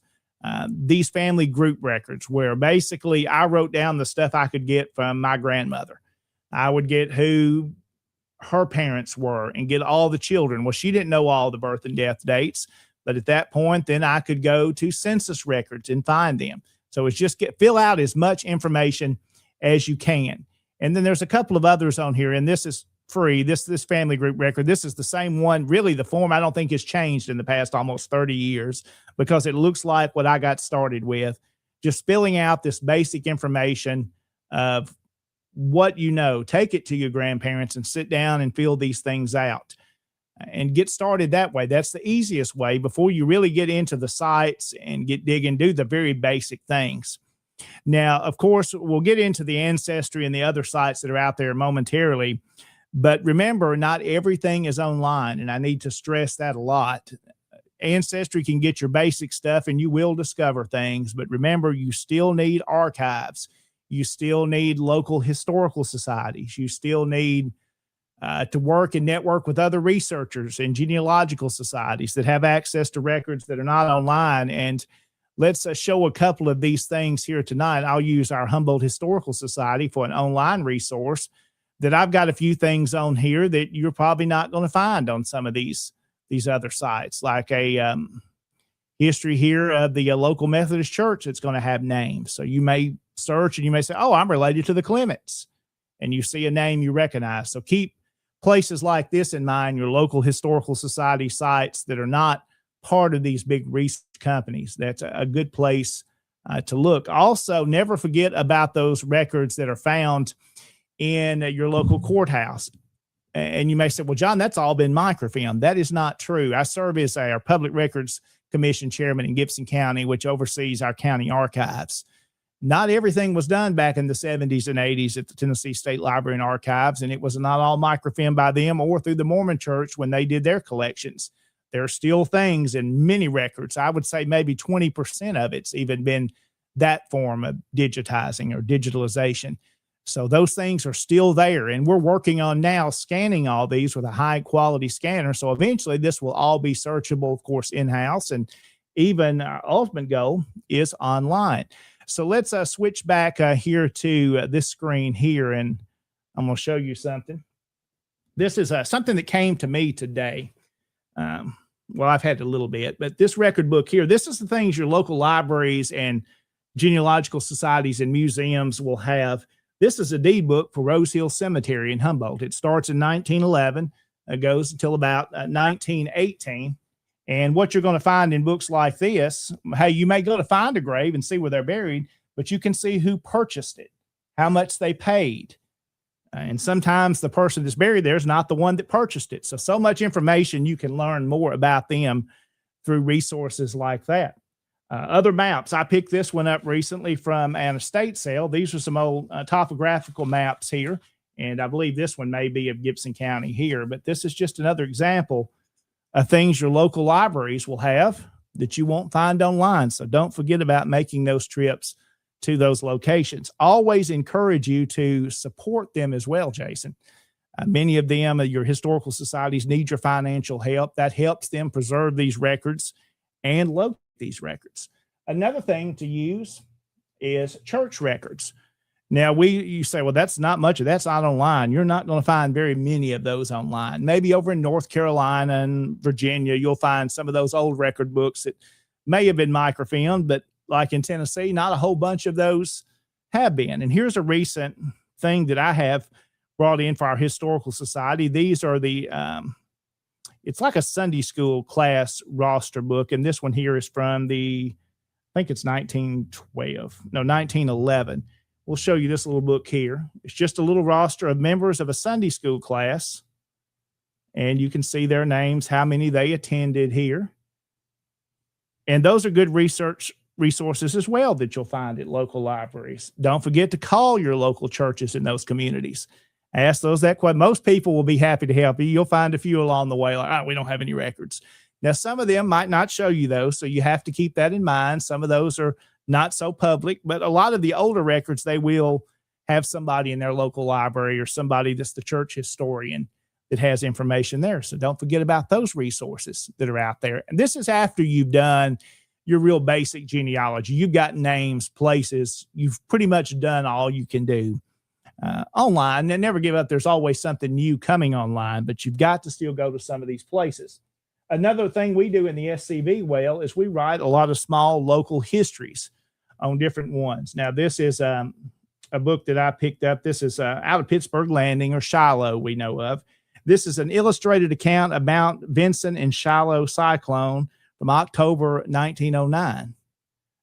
these family group records, where basically I wrote down the stuff I could get from my grandmother. I would get who her parents were and get all the children. Well, she didn't know all the birth and death dates, but at that point, then I could go to census records and find them. So it's just fill out as much information as you can. And then there's a couple of others on here, and this is free. This family group record, this is the same one. Really, the form I don't think has changed in the past almost 30 years because it looks like what I got started with, just filling out this basic information of what you know. Take it to your grandparents and sit down and fill these things out and get started that way. That's the easiest way before you really get into the sites and get digging, do the very basic things. Now, of course, we'll get into the Ancestry and the other sites that are out there momentarily, but remember, not everything is online, and I need to stress that a lot. Ancestry can get your basic stuff, and you will discover things, but remember, you still need archives. You still need local historical societies. You still need to work and network with other researchers and genealogical societies that have access to records that are not online. And let's show a couple of these things here tonight. I'll use our Humboldt Historical Society for an online resource that I've got a few things on here that you're probably not going to find on some of these other sites, like a history here of the local Methodist church that's going to have names. So you may search and you may say, oh, I'm related to the Clements, and you see a name you recognize. So keep places like this in mind, your local historical society sites that are not part of these big research companies. That's a good place to look. Also, never forget about those records that are found in your local courthouse. And you may say, well, John, that's all been microfilmed. That is not true. I serve as our Public Records Commission chairman in Gibson County, which oversees our county archives. Not everything was done back in the 70s and 80s at the Tennessee State Library and Archives, and it was not all microfilmed by them or through the Mormon Church when they did their collections. There are still things in many records. I would say maybe 20% of it's even been that form of digitizing or digitalization. So those things are still there, and we're working on now scanning all these with a high quality scanner. So eventually this will all be searchable, of course, in-house, and even our ultimate goal is online. So let's switch back here to this screen here, and I'm going to show you something. This is something that came to me today. Well, I've had a little bit, but this record book here, this is the things your local libraries and genealogical societies and museums will have. This is a deed book for Rose Hill Cemetery in Humboldt. It starts in 1911, goes until about 1918. And what you're going to find in books like this, hey, you may go to find a grave and see where they're buried, but you can see who purchased it, how much they paid. And sometimes the person that's buried there is not the one that purchased it. So much information, you can learn more about them through resources like that. Other maps, I picked this one up recently from an estate sale. These are some old topographical maps here, and I believe this one may be of Gibson County here, but this is just another example of things your local libraries will have that you won't find online. So don't forget about making those trips to those locations. Always encourage you to support them as well, Jason. Many of them, your historical societies, need your financial help. That helps them preserve these records and locate these records. Another thing to use is church records. Now, you say, well, that's not much of that's not online. You're not going to find very many of those online. Maybe over in North Carolina and Virginia, you'll find some of those old record books that may have been microfilmed, but like in Tennessee, not a whole bunch of those have been. And here's a recent thing that I have brought in for our historical society. These are the it's like a Sunday school class roster book. And this one here is from I think it's 1911. We'll show you this little book here. It's just a little roster of members of a Sunday school class. And you can see their names, how many they attended here. And those are good research resources as well that you'll find at local libraries. Don't forget to call your local churches in those communities. Ask those that question. Most people will be happy to help you. You'll find a few along the way, like, we don't have any records. Now, some of them might not show you those, so you have to keep that in mind. Some of those are not so public, but a lot of the older records, they will have somebody in their local library or somebody that's the church historian that has information there. So don't forget about those resources that are out there. And this is after you've done your real basic genealogy. You've got names, places. You've pretty much done all you can do. Online, and never give up. There's always something new coming online, but you've got to still go to some of these places. Another thing we do in the SCB is we write a lot of small local histories on different ones. Now, this is a book that I picked up. This is out of Pittsburgh Landing, or Shiloh, we know of. This is an illustrated account of Mount Vinson and Shiloh cyclone from October 1909.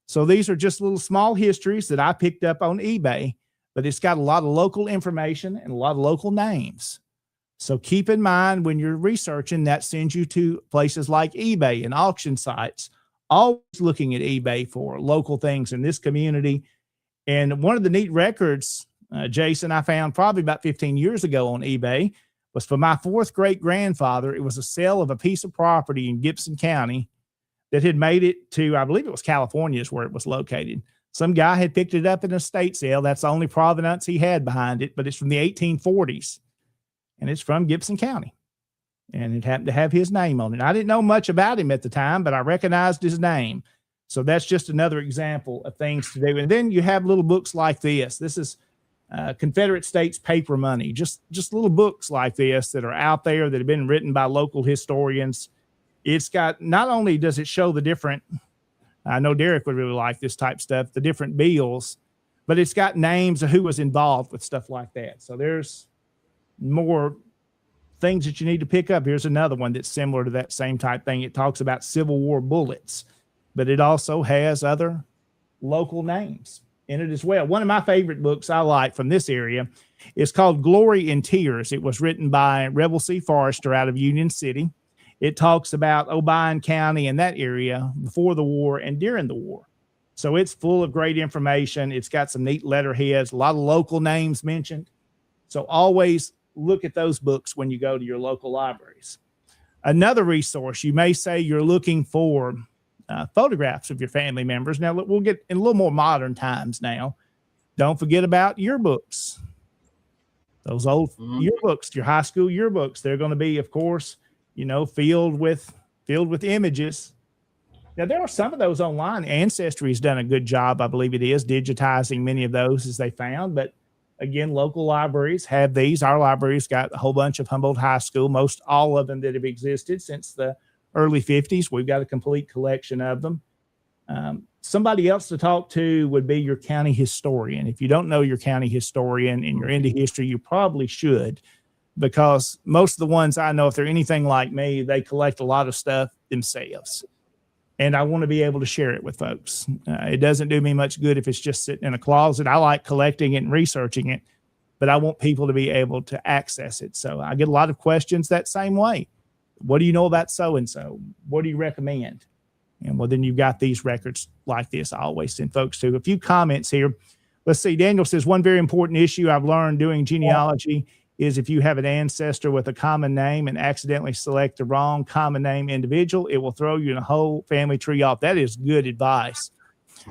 So these are just little small histories that I picked up on eBay, but it's got a lot of local information and a lot of local names. So keep in mind when you're researching, that sends you to places like eBay and auction sites, always looking at eBay for local things in this community. And one of the neat records, Jason, I found probably about 15 years ago on eBay was for my fourth great grandfather. It was a sale of a piece of property in Gibson County that had made it to, I believe it was California is where it was located. Some guy had picked it up in an estate sale. That's the only provenance he had behind it, but it's from the 1840s, and it's from Gibson County, and it happened to have his name on it. I didn't know much about him at the time, but I recognized his name. So that's just another example of things to do. And then you have little books like this. This is Confederate States paper money, just little books like this that are out there that have been written by local historians. It's got, not only does it show the different, I know Derek would really like this type stuff, the different bills, but it's got names of who was involved with stuff like that. So there's more things that you need to pick up. Here's another one that's similar to that same type thing. It talks about Civil War bullets, but it also has other local names in it as well. One of my favorite books I like from this area is called Glory in Tears. It was written by Rebel C. Forrester out of Union City. It talks about Obion County and that area before the war and during the war. So it's full of great information. It's got some neat letterheads, a lot of local names mentioned. So always look at those books when you go to your local libraries. Another resource, you may say you're looking for photographs of your family members. Now, we'll get in a little more modern times now. Don't forget about yearbooks. Those old yearbooks, your high school yearbooks, they're going to be, of course, filled with images. Now, there are some of those online. Ancestry has done a good job, I believe it is, digitizing many of those as they found. But again, local libraries have these. Our library's got a whole bunch of Humboldt High School, most all of them that have existed since the early 50s. We've got a complete collection of them. Somebody else to talk to would be your county historian. If you don't know your county historian and you're into history, you probably should, because most of the ones I know, if they're anything like me, they collect a lot of stuff themselves. And I want to be able to share it with folks. It doesn't do me much good if it's just sitting in a closet. I like collecting it and researching it, but I want people to be able to access it. So I get a lot of questions that same way. What do you know about so-and-so? What do you recommend? And well, then you've got these records like this. I always send folks to. A few comments here. Let's see. Daniel says, one very important issue I've learned doing genealogy is if you have an ancestor with a common name and accidentally select the wrong common name individual, it will throw you in a whole family tree off. That is good advice.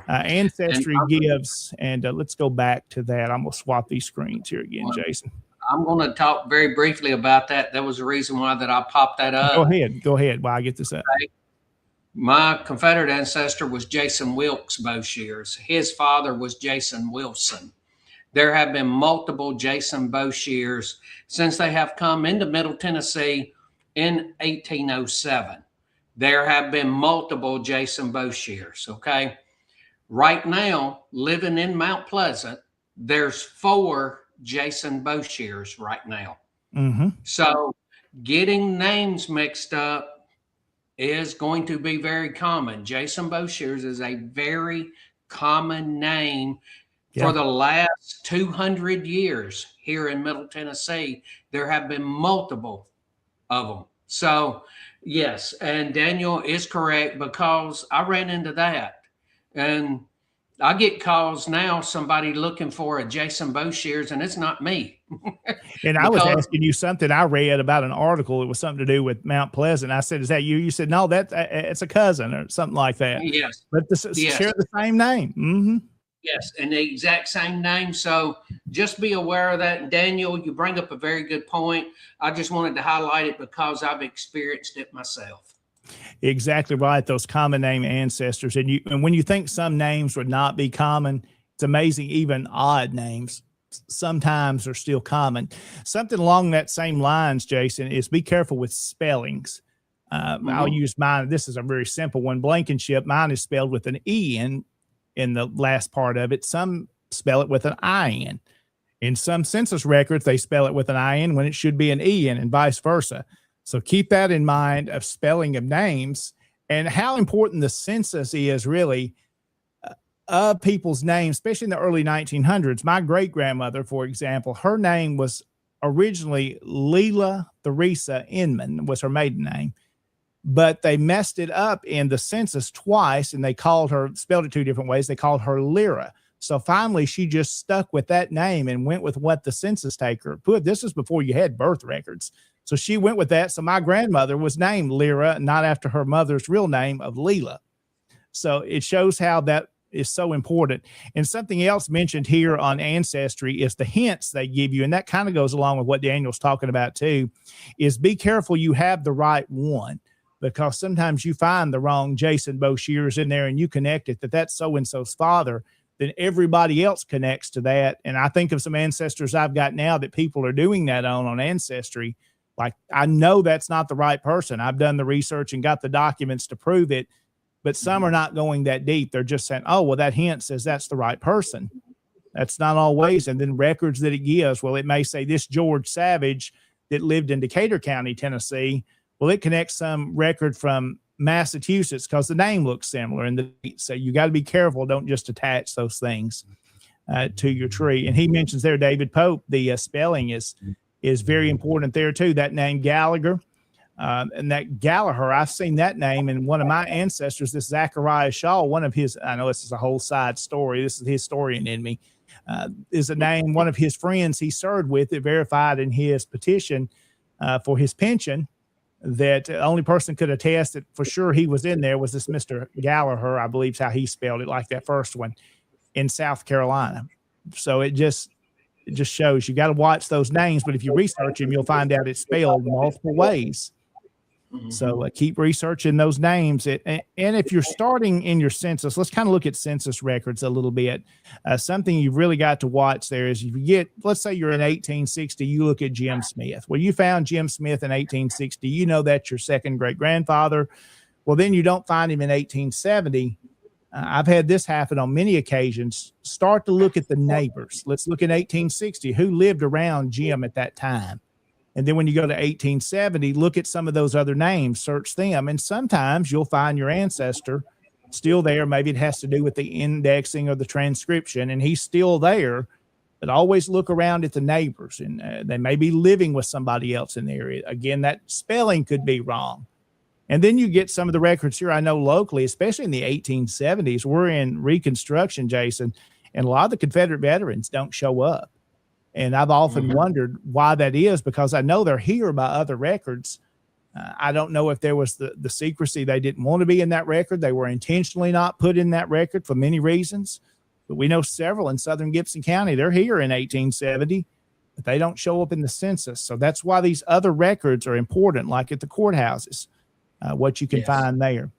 Ancestry gives, and let's go back to that. I'm going to swap these screens here again, Jason. I'm going to talk very briefly about that. That was the reason why that I popped that up. Go ahead while I get this up. Okay. My Confederate ancestor was Jason Wilkes Bowshears. His father was Jason Wilson. There have been multiple Jason Bowshears since they have come into Middle Tennessee in 1807. There have been multiple Jason Bowshears, okay? Right now, living in Mount Pleasant, there's 4 Jason Bowshears right now. Mm-hmm. So getting names mixed up is going to be very common. Jason Bowshears is a very common name. For the last 200 years here in Middle Tennessee, there have been multiple of them. So, yes, and Daniel is correct, because I ran into that. And I get calls now, somebody looking for a Jason Bowshears, and it's not me. And I was asking you something I read about an article. It was something to do with Mount Pleasant. I said, is that you? You said, no, it's a cousin or something like that. Yes. But share the same name. Mm-hmm. Yes, and the exact same name. So just be aware of that. Daniel, you bring up a very good point. I just wanted to highlight it because I've experienced it myself. Exactly right. Those common name ancestors. And when you think some names would not be common, it's amazing. Even odd names sometimes are still common. Something along that same lines, Jason, is be careful with spellings. I'll use mine. This is a very simple one. Blankenship. Mine is spelled with an E in the last part of it. Some spell it with an I-N. In some census records, they spell it with an I-N when it should be an E-N, and vice versa. So keep that in mind of spelling of names and how important the census is really of people's names, especially in the early 1900s. My great-grandmother, for example, her name was originally Leela Theresa Inman was her maiden name. But they messed it up in the census twice, and they called her, spelled it 2 different ways. They called her Lyra. So finally, she just stuck with that name and went with what the census taker put. This was before you had birth records. So she went with that. So my grandmother was named Lyra, not after her mother's real name of Leela. So it shows how that is so important. And something else mentioned here on Ancestry is the hints they give you. And that kind of goes along with what Daniel's talking about too, is be careful you have the right one. Because sometimes you find the wrong Jason Bowshears in there and you connect it that's so-and-so's father, then everybody else connects to that. And I think of some ancestors I've got now that people are doing that on Ancestry. Like, I know that's not the right person. I've done the research and got the documents to prove it, but some are not going that deep. They're just saying, oh, well, that hint says that's the right person. That's not always. And then records that it gives, well, it may say this George Savage that lived in Decatur County, Tennessee. Well, it connects some record from Massachusetts because the name looks similar. And so you got to be careful. Don't just attach those things to your tree. And he mentions there, David Pope, the spelling is very important there too. That name Gallagher and that Gallagher, I've seen that name in one of my ancestors, this Zachariah Shaw, one of his, I know this is a whole side story. This is the historian in me, is a name one of his friends he served with that verified in his petition for his pension that the only person could attest that for sure he was in there was this Mr. Gallagher, I believe is how he spelled it, like that first one, in South Carolina. So it just shows you got to watch those names, but if you research them, you'll find out it's spelled multiple ways. Mm-hmm. So keep researching those names. And if you're starting in your census, let's kind of look at census records a little bit. Something you've really got to watch there is if you get, let's say you're in 1860, you look at Jim Smith. Well, you found Jim Smith in 1860. You know that's your second great grandfather. Well, then you don't find him in 1870. I've had this happen on many occasions. Start to look at the neighbors. Let's look at 1860. Who lived around Jim at that time? And then when you go to 1870, look at some of those other names, search them. And sometimes you'll find your ancestor still there. Maybe it has to do with the indexing or the transcription, and he's still there. But always look around at the neighbors, and they may be living with somebody else in the area. Again, that spelling could be wrong. And then you get some of the records here. I know locally, especially in the 1870s, we're in Reconstruction, Jason, and a lot of the Confederate veterans don't show up. And I've often wondered why that is, because I know they're here by other records. I don't know if there was the secrecy. They didn't want to be in that record. They were intentionally not put in that record for many reasons. But we know several in southern Gibson County. They're here in 1870, but they don't show up in the census. So that's why these other records are important, like at the courthouses, what you can find there.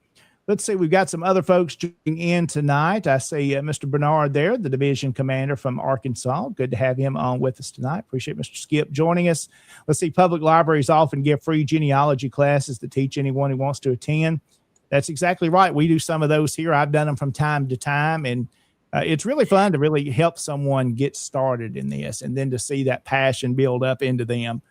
Let's see, we've got some other folks joining in tonight. I see Mr. Bernard there, the division commander from Arkansas. Good to have him on with us tonight. Appreciate Mr. Skip joining us. Let's see, public libraries often give free genealogy classes that teach anyone who wants to attend. That's exactly right. We do some of those here. I've done them from time to time, and it's really fun to really help someone get started in this, and then to see that passion build up into them.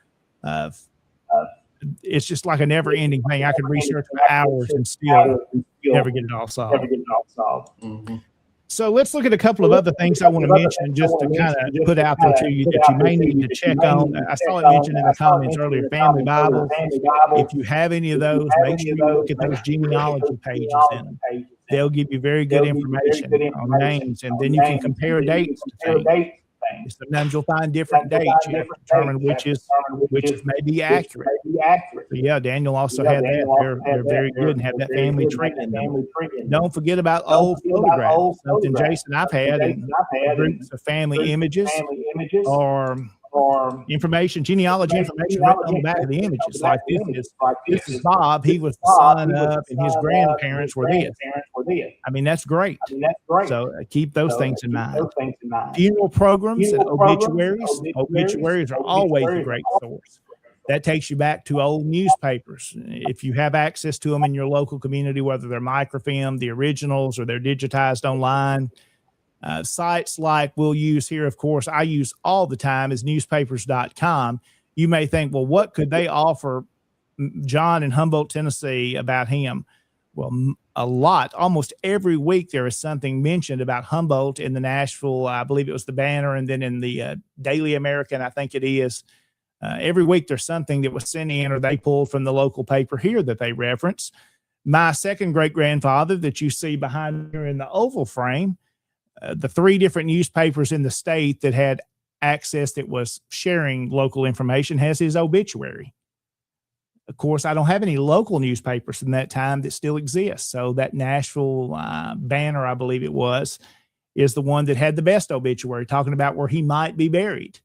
It's just like a never-ending thing. I could research for hours and still never get it all solved. Mm-hmm. So let's look at a couple of other things I want to mention just to kind of put out there to you that you may need to check on. I saw it mentioned in the comments earlier, Family Bibles. If you have any of those, make sure you look at those genealogy pages in them. They'll give you very good information on names, and then you can compare dates to things. Sometimes you'll find different dates. You have to determine which is maybe accurate. So yeah, Daniel also had that. They're very good and have that family tree in them. Don't forget about old photographs. Something, Jason, I've had in groups of family images or information, genealogy information written on the back of the images. Like this is Bob. He was the son of, and his grandparents were this. I mean, that's great. So keep those things in mind. Funeral programs and obituaries. Obituaries are always a great source. That takes you back to old newspapers. If you have access to them in your local community, whether they're microfilm, the originals, or they're digitized online, sites like we'll use here, of course, I use all the time is newspapers.com. You may think, well, what could they offer John in Humboldt, Tennessee about him? Well, a lot. Almost every week there is something mentioned about Humboldt in the Nashville, I believe it was the Banner, and then in the Daily American, I think it is. Every week there's something that was sent in or they pulled from the local paper here that they reference. My second great-grandfather that you see behind here in the oval frame, the three different newspapers in the state that had access that was sharing local information has his obituary. Of course, I don't have any local newspapers from that time that still exist. So that Nashville Banner, I believe it was, is the one that had the best obituary, talking about where he might be buried.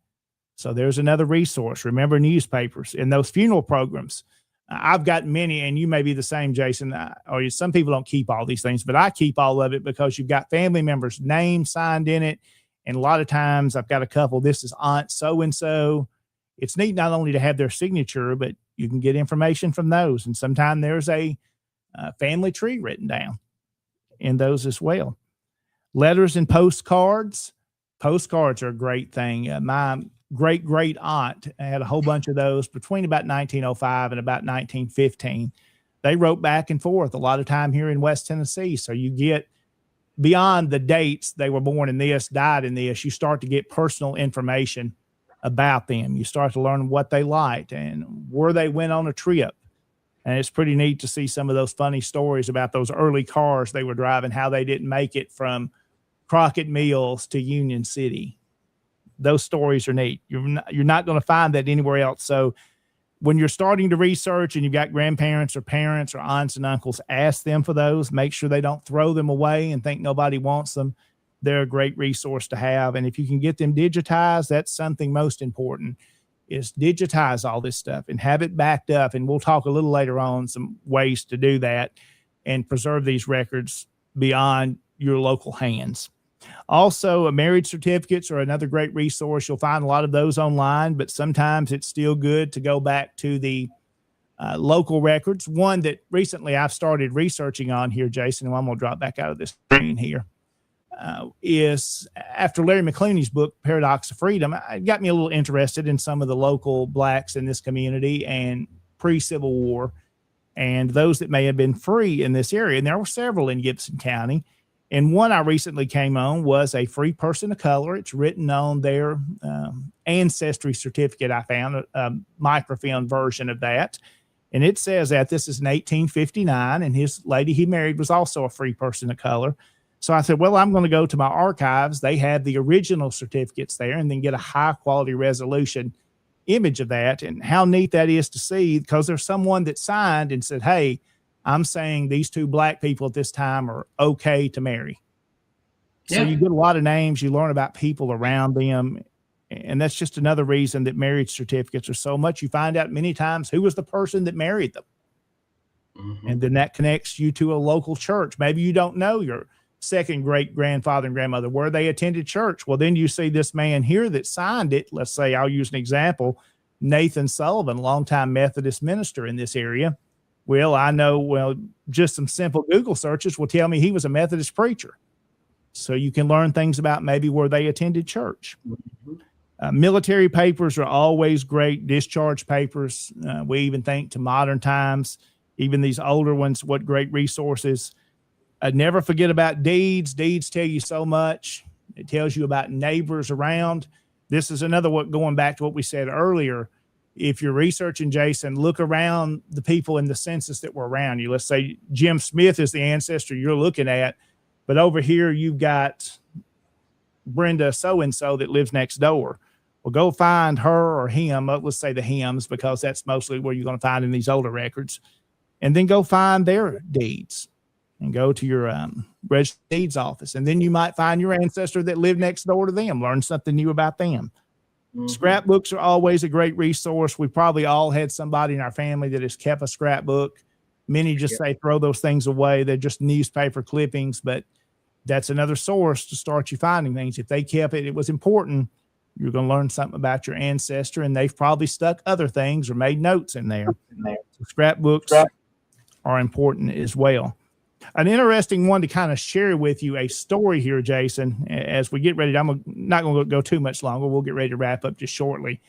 So there's another resource. Remember newspapers and those funeral programs. I've got many, and you may be the same, Jason, or some people don't keep all these things, but I keep all of it because you've got family members' names signed in it. And a lot of times I've got a couple, this is Aunt so-and-so. It's neat not only to have their signature, but you can get information from those. And sometimes there's a family tree written down in those as well. Letters and postcards. Postcards are a great thing. My great-great aunt had a whole bunch of those between about 1905 and about 1915. they wrote back and forth a lot of time here in West Tennessee. So you get beyond the dates they were born in this, died in this, you start to get personal information about them. You start to learn what they liked and where they went on a trip. And it's pretty neat to see some of those funny stories about those early cars they were driving, how they didn't make it from Crockett Mills to Union City. Those stories are neat. You're not going to find that anywhere else. So when you're starting to research and you've got grandparents or parents or aunts and uncles, ask them for those. Make sure they don't throw them away and think nobody wants them. They're a great resource to have. And if you can get them digitized, that's something most important, is digitize all this stuff and have it backed up. And we'll talk a little later on some ways to do that and preserve these records beyond your local hands. Also, marriage certificates are another great resource. You'll find a lot of those online, but sometimes it's still good to go back to the local records. One that recently I've started researching on here, Jason, and I'm going to drop back out of this screen here, is after Larry McClooney's book, Paradox of Freedom, it got me a little interested in some of the local blacks in this community and pre-Civil War and those that may have been free in this area. And there were several in Gibson County. And one I recently came on was a free person of color. It's written on their ancestry certificate. I found a microfilm version of that. And it says that this is in 1859, and his lady he married was also a free person of color. So I said, well, I'm going to go to my archives. They have the original certificates there, and then get a high quality resolution image of that. And how neat that is to see, because there's someone that signed and said, hey, I'm saying these two black people at this time are okay to marry. So you get a lot of names, you learn about people around them. And that's just another reason that marriage certificates are so much. You find out many times who was the person that married them. Mm-hmm. And then that connects you to a local church. Maybe you don't know your second great grandfather and grandmother, where they attended church. Well, then you see this man here that signed it. Let's say, I'll use an example, Nathan Sullivan, longtime Methodist minister in this area. Well, I know, just some simple Google searches will tell me he was a Methodist preacher. So you can learn things about maybe where they attended church. Mm-hmm. Military papers are always great. Discharge papers. We even think to modern times, even these older ones, what great resources. Never forget about deeds. Deeds tell you so much. It tells you about neighbors around. This is another one, going back to what we said earlier. If you're researching, Jason, look around the people in the census that were around you. Let's say Jim Smith is the ancestor you're looking at, but over here you've got Brenda so-and-so that lives next door. Well, go find her or him. Let's say the hymns, because that's mostly where you're going to find in these older records. And then go find their deeds and go to your registered deeds office. And then you might find your ancestor that lived next door to them, learn something new about them. Mm-hmm. Scrapbooks are always a great resource. We probably all had somebody in our family that has kept a scrapbook. Many just say throw those things away. They're just newspaper clippings, but that's another source to start you finding things. If they kept it, it was important. You're going to learn something about your ancestor, and they've probably stuck other things or made notes in there. So scrapbooks are important as well. An interesting one to kind of share with you, a story here, Jason, as we get ready. I'm not going to go too much longer. We'll get ready to wrap up just shortly.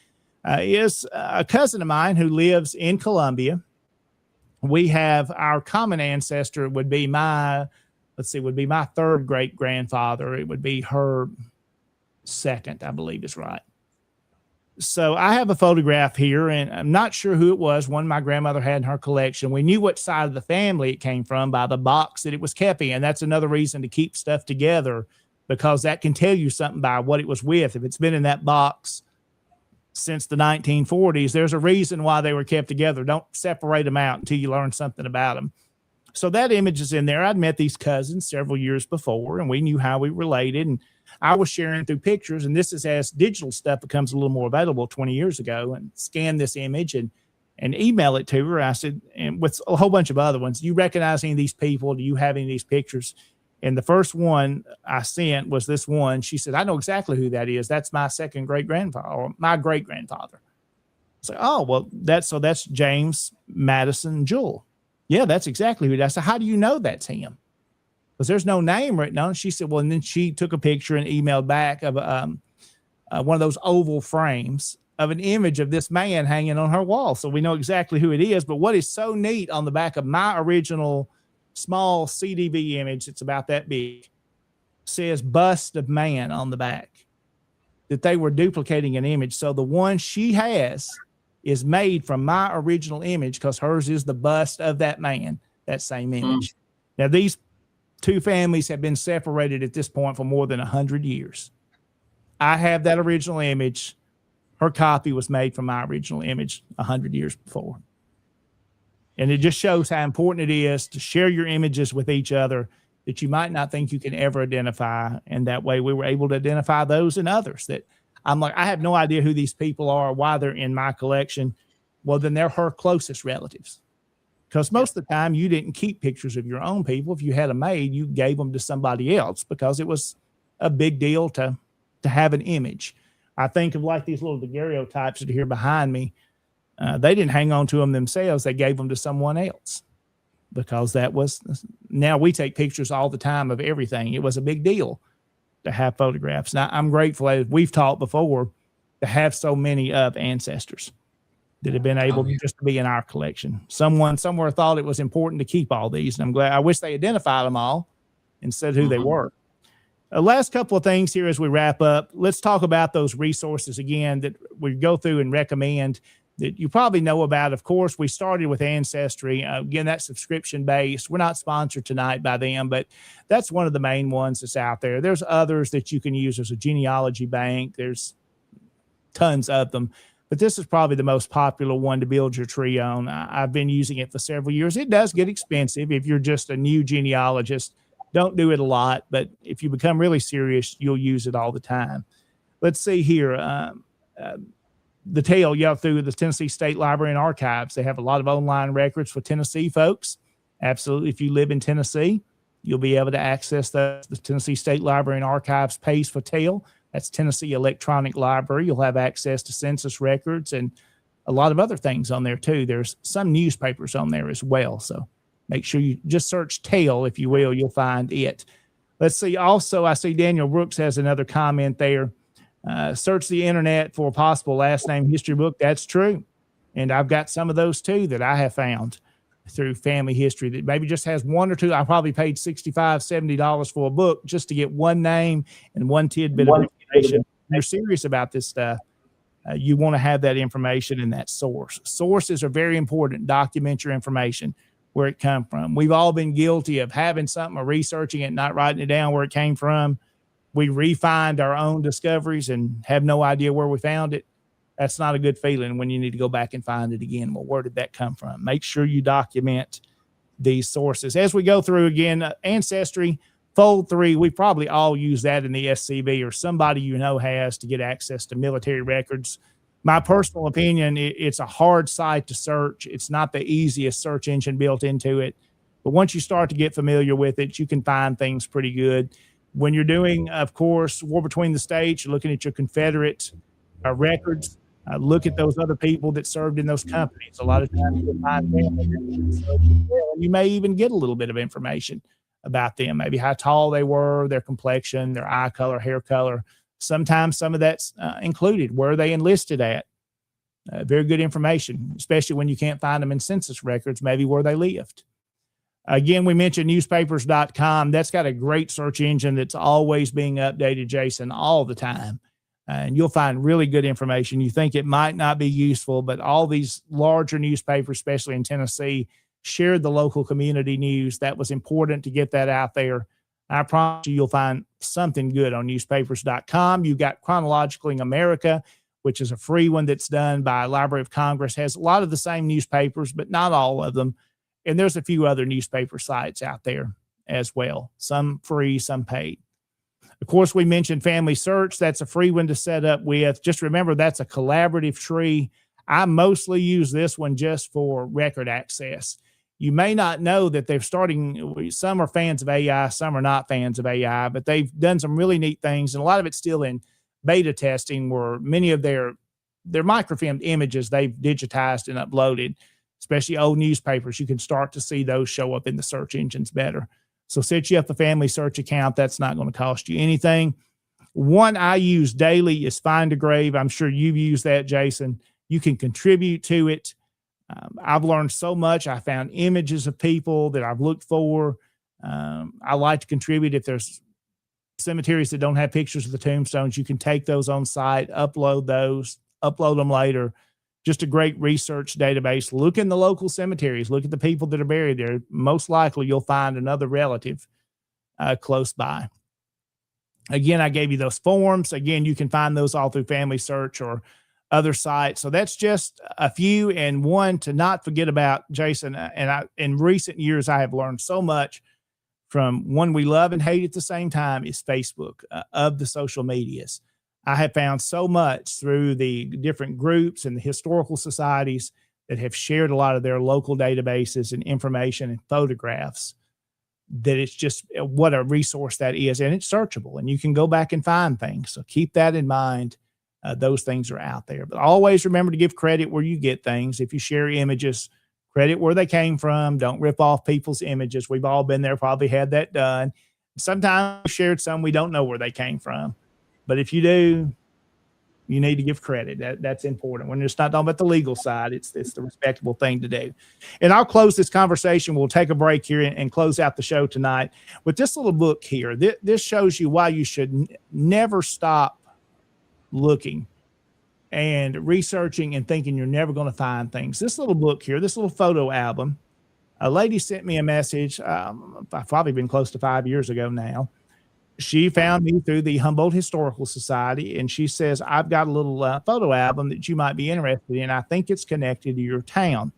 Is a cousin of mine who lives in Columbia. We have our common ancestor would be my third great grandfather. It would be her second, I believe is right. So I have a photograph here, and I'm not sure who it was. One my grandmother had in her collection. We knew what side of the family it came from by the box that it was kept in. That's another reason to keep stuff together, because that can tell you something by what it was with. If it's been in that box since the 1940s, there's a reason why they were kept together. Don't separate them out until you learn something about them. So that image is in there. I'd met these cousins several years before, and we knew how we related. And I was sharing through pictures, and this is as digital stuff becomes a little more available 20 years ago, and scan this image and email it to her. I said, and with a whole bunch of other ones, do you recognize any of these people? Do you have any of these pictures? And the first one I sent was this one. She said, I know exactly who that is. That's my second great grandfather, or my great grandfather. I said, oh, well, that's James Madison Jewell. Yeah, that's exactly who that is. I said, how do you know that's him? Because there's no name written on it. She said, well, and then she took a picture and emailed back of one of those oval frames of an image of this man hanging on her wall. So we know exactly who it is. But what is so neat on the back of my original small CDV image, it's about that big, says bust of man on the back, that they were duplicating an image. So the one she has is made from my original image because hers is the bust of that man, that same image. Now, these two families have been separated at this point for more than 100 years. I have that original image. Her copy was made from my original image 100 years before. And it just shows how important it is to share your images with each other that you might not think you can ever identify. And that way we were able to identify those and others that I'm like, I have no idea who these people are, why they're in my collection. Well, then they're her closest relatives. Because most of the time you didn't keep pictures of your own people. If you had them made, you gave them to somebody else because it was a big deal to have an image. I think of like these little daguerreotypes that are here behind me. They didn't hang on to them themselves. They gave them to someone else because that was, now we take pictures all the time of everything. It was a big deal to have photographs. Now I'm grateful, as we've talked before, to have so many of ancestors that have been able just to be in our collection. Someone somewhere thought it was important to keep all these. And I'm glad, I wish they identified them all and said who they were. Last couple of things here as we wrap up. Let's talk about those resources again that we go through and recommend that you probably know about. Of course, we started with Ancestry. Again, that's subscription based. We're not sponsored tonight by them, but that's one of the main ones that's out there. There's others that you can use. There's a genealogy bank. There's tons of them, but this is probably the most popular one to build your tree on. I've been using it for several years. It does get expensive if you're just a new genealogist. Don't do it a lot, but if you become really serious, you'll use it all the time. Let's see here. The tail, through the Tennessee State Library and Archives. They have a lot of online records for Tennessee folks. Absolutely. If you live in Tennessee, you'll be able to access the Tennessee State Library and Archives pays for tail. That's Tennessee Electronic Library. You'll have access to census records and a lot of other things on there too. There's some newspapers on there as well. So make sure you just search tail, if you will, you'll find it. Let's see. Also, I see Daniel Brooks has another comment there. Search the internet for a possible last name history book. That's true. And I've got some of those too that I have found through family history that maybe just has one or two. I probably paid $65, $70 for a book just to get one name and one tidbit of information. If you're serious about this stuff, you want to have that information in that source. Sources are very important. Document your information, where it come from. We've all been guilty of having something or researching it, not writing it down where it came from. We refined our own discoveries and have no idea where we found it. That's not a good feeling when you need to go back and find it again. Well, where did that come from? Make sure you document these sources. As we go through again, Ancestry, Fold 3, we probably all use that in the SCB or somebody you know has to get access to military records. My personal opinion, it's a hard site to search. It's not the easiest search engine built into it. But once you start to get familiar with it, you can find things pretty good. When you're doing, of course, War Between the States, you're looking at your Confederate records. Look at those other people that served in those companies. A lot of times you'll find them. You may even get a little bit of information about them, maybe how tall they were, their complexion, their eye color, hair color. Sometimes some of that's included. Where they enlisted at. Very good information, especially when you can't find them in census records, maybe where they lived. Again, we mentioned newspapers.com. That's got a great search engine that's always being updated, Jason, all the time. And you'll find really good information. You think it might not be useful, but all these larger newspapers, especially in Tennessee, shared the local community news. That was important to get that out there. I promise you'll find something good on newspapers.com. You've got Chronologically America, which is a free one that's done by Library of Congress. Has a lot of the same newspapers, but not all of them. And there's a few other newspaper sites out there as well. Some free, some paid. Of course, we mentioned Family Search. That's a free one to set up with. Just remember, that's a collaborative tree. I mostly use this one just for record access. You may not know that they're starting, some are fans of AI, some are not fans of AI, but they've done some really neat things. And a lot of it's still in beta testing, where many of their microfilmed images they've digitized and uploaded, especially old newspapers. You can start to see those show up in the search engines better. So set you up a Family Search account. That's not going to cost you anything. One I use daily is Find a Grave. I'm sure you've used that, Jason. You can contribute to it. I've learned so much. I found images of people that I've looked for. I like to contribute. If there's cemeteries that don't have pictures of the tombstones, you can take those on site, upload them later. Just a great research database. Look in the local cemeteries. Look at the people that are buried there. Most likely you'll find another relative close by. Again, I gave you those forms. Again, you can find those all through Family Search or other sites. So that's just a few, and one to not forget about, Jason. In recent years, I have learned so much from one we love and hate at the same time is Facebook, of the social medias. I have found so much through the different groups and the historical societies that have shared a lot of their local databases and information and photographs, that it's just what a resource that is, and it's searchable, and you can go back and find things. So keep that in mind. Those things are out there, but always remember to give credit where you get things. If you share images, credit where they came from. Don't rip off people's images. We've all been there, probably had that done. Sometimes we shared some we don't know where they came from, but if you do, you need to give credit. That's important. When it's not talking about the legal side, it's the respectable thing to do. And I'll close this conversation. We'll take a break here and close out the show tonight with this little book here. This shows you why you should never stop looking and researching and thinking you're never going to find things. This little book here, this little photo album, a lady sent me a message. I've probably been close to 5 years ago now. She found me through the Humboldt Historical Society, and she says, I've got a little photo album that you might be interested in. I think it's connected to your town.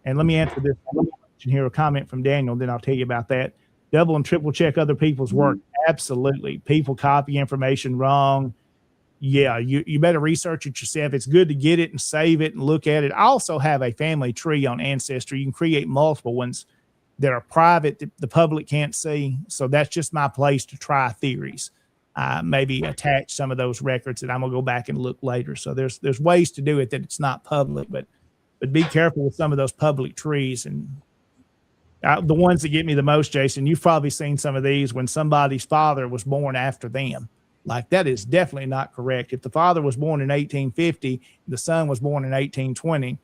And let me answer this question here, a comment from Daniel, then I'll tell you about that. Double and triple check other people's work. Absolutely. People copy information wrong. Yeah, you better research it yourself. It's good to get it and save it and look at it. I also have a family tree on Ancestry. You can create multiple ones that are private that the public can't see. So that's just my place to try theories. Maybe attach some of those records that I'm gonna go back and look later. So there's ways to do it that it's not public, but be careful with some of those public trees. And the ones that get me the most, Jason, you've probably seen some of these when somebody's father was born after them. Like, that is definitely not correct. If the father was born in 1850, the son was born in 1820,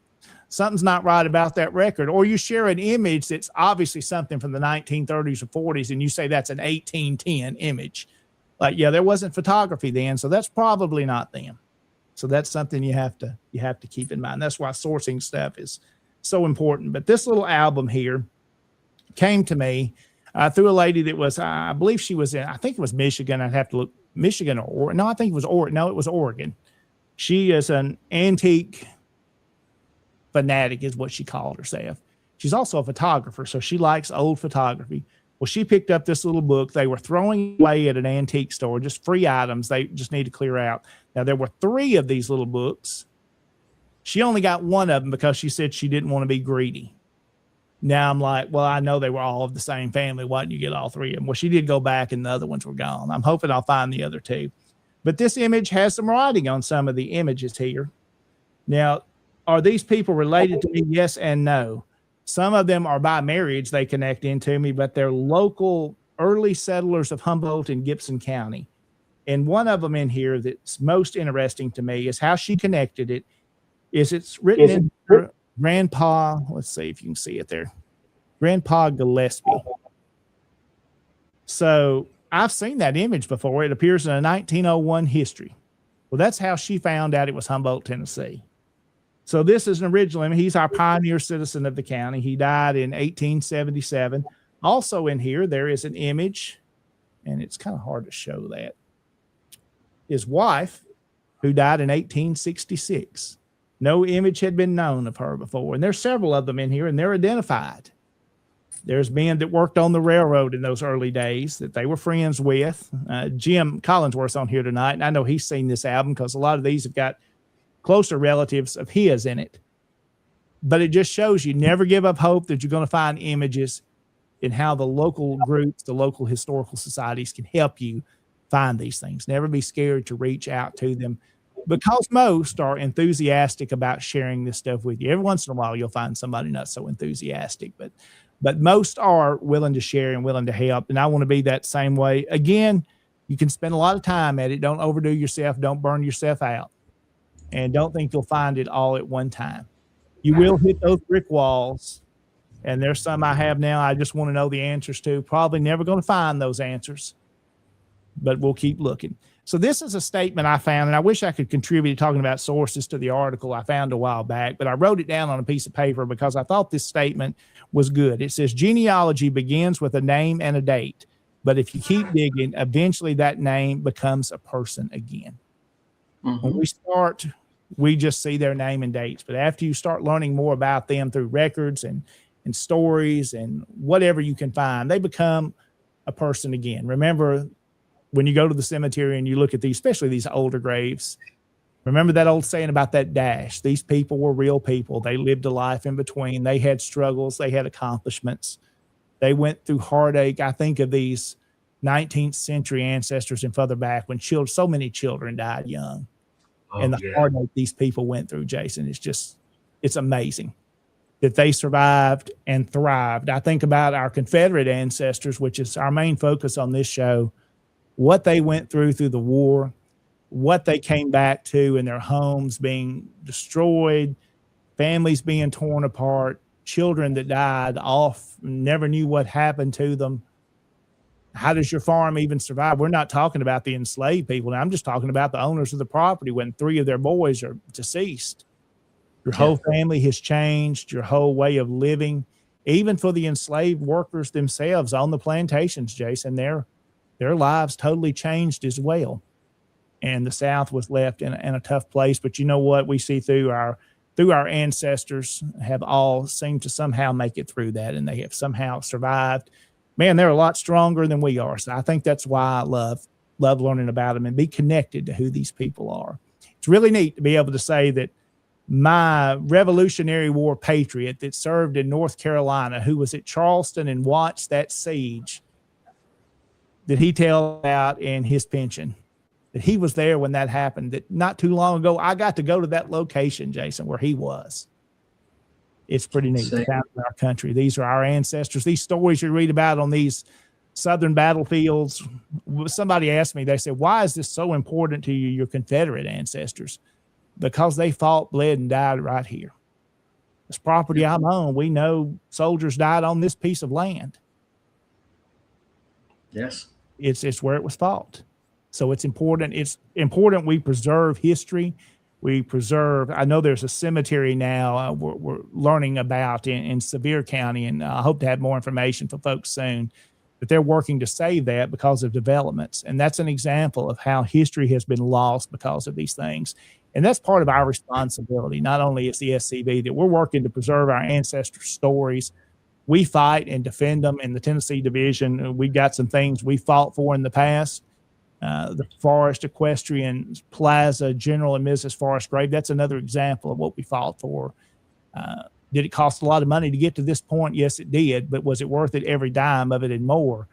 something's not right about that record. Or you share an image that's obviously something from the 1930s or 40s, and you say that's an 1810 image. Like, yeah, there wasn't photography then, so that's probably not them. So that's something you have to keep in mind. That's why sourcing stuff is so important. But this little album here came to me through a lady that was, I believe she was in, I think it was Michigan. I'd have to look. Michigan or no, I think it was Oregon. No, it was Oregon. She is an antique fanatic, is what she called herself. She's also a photographer, so she likes old photography. Well, she picked up this little book. They were throwing away at an antique store, just free items they just need to clear out. Now, there were 3 of these little books. She only got one of them because she said she didn't want to be greedy. Now I'm like, well, I know they were all of the same family. Why didn't you get all 3 of them? Well, she did go back and the other ones were gone. I'm hoping I'll find the other 2. But this image has some writing on some of the images here. Now, are these people related to me? Yes and no. Some of them are by marriage they connect into me, but they're local early settlers of Humboldt and Gibson County. And one of them in here that's most interesting to me is how she connected it. It's written in her Grandpa, let's see if you can see it there. Grandpa Gillespie. So I've seen that image before. It appears in a 1901 history. Well, that's how she found out it was Humboldt, Tennessee. So this is an original image. He's our pioneer citizen of the county. He died in 1877. Also in here, there is an image, and it's kind of hard to show that. His wife, who died in 1866. No image had been known of her before. And there's several of them in here, and they're identified. There's men that worked on the railroad in those early days that they were friends with. Jim Collinsworth's on here tonight, and I know he's seen this album because a lot of these have got closer relatives of his in it. But it just shows you never give up hope that you're going to find images and how the local groups, the local historical societies can help you find these things. Never be scared to reach out to them, because most are enthusiastic about sharing this stuff with you. Every once in a while, you'll find somebody not so enthusiastic, but most are willing to share and willing to help. And I want to be that same way. Again, You can spend a lot of time at it. Don't overdo yourself. Don't burn yourself out. And don't think you'll find it all at one time. You will hit those brick walls. And there's some I have now I just want to know the answers to. Probably never going to find those answers, but we'll keep looking. So this is a statement I found, and I wish I could contribute talking about sources to the article I found a while back, but I wrote it down on a piece of paper because I thought this statement was good. It says, genealogy begins with a name and a date, but if you keep digging, eventually that name becomes a person again. When we start, we just see their name and dates, but after you start learning more about them through records and stories and whatever you can find, they become a person again. Remember, when you go to the cemetery and you look at these, especially these older graves, remember that old saying about that dash. These people were real people. They lived a life in between. They had struggles. They had accomplishments. They went through heartache. I think of these 19th century ancestors and further back when so many children died young. And the heartache these people went through, Jason, it's amazing that they survived and thrived. I think about our Confederate ancestors, which is our main focus on this show, what they went through the war, what they came back to in their homes being destroyed, families being torn apart, children that died off, never knew what happened to them. How does your farm even survive? We're not talking about the enslaved people now. I'm just talking about the owners of the property when 3 of their boys are deceased. Your whole family has changed, your whole way of living, even for the enslaved workers themselves on the plantations, Jason, their lives totally changed as well. And the South was left in a tough place. But you know what? We see through our ancestors have all seemed to somehow make it through that, and they have somehow survived. Man, they're a lot stronger than we are. So I think that's why I love learning about them and be connected to who these people are. It's really neat to be able to say that my Revolutionary War patriot that served in North Carolina, who was at Charleston and watched that siege, that he tell out in his pension, that he was there when that happened, that not too long ago, I got to go to that location, Jason, where he was. It's pretty neat to found in our country. These are our ancestors. These stories you read about on these Southern battlefields. Somebody asked me, they said, why is this so important to you, your Confederate ancestors? Because they fought, bled, and died right here. This property I'm on, we know soldiers died on this piece of land. Yes. It's where it was fought. So it's important. It's important we preserve history. We preserve, I know there's a cemetery now we're learning about in Sevier County, and I hope to have more information for folks soon, but they're working to save that because of developments. And that's an example of how history has been lost because of these things. And that's part of our responsibility, not only as the SCB, that we're working to preserve our ancestors' stories. We fight and defend them in the Tennessee Division. We've got some things we fought for in the past. The Forest Equestrian Plaza, General and Mrs. Forrest Grave, that's another example of what we fought for. Did it cost a lot of money to get to this point? Yes, it did. But was it worth it, every dime of it and more?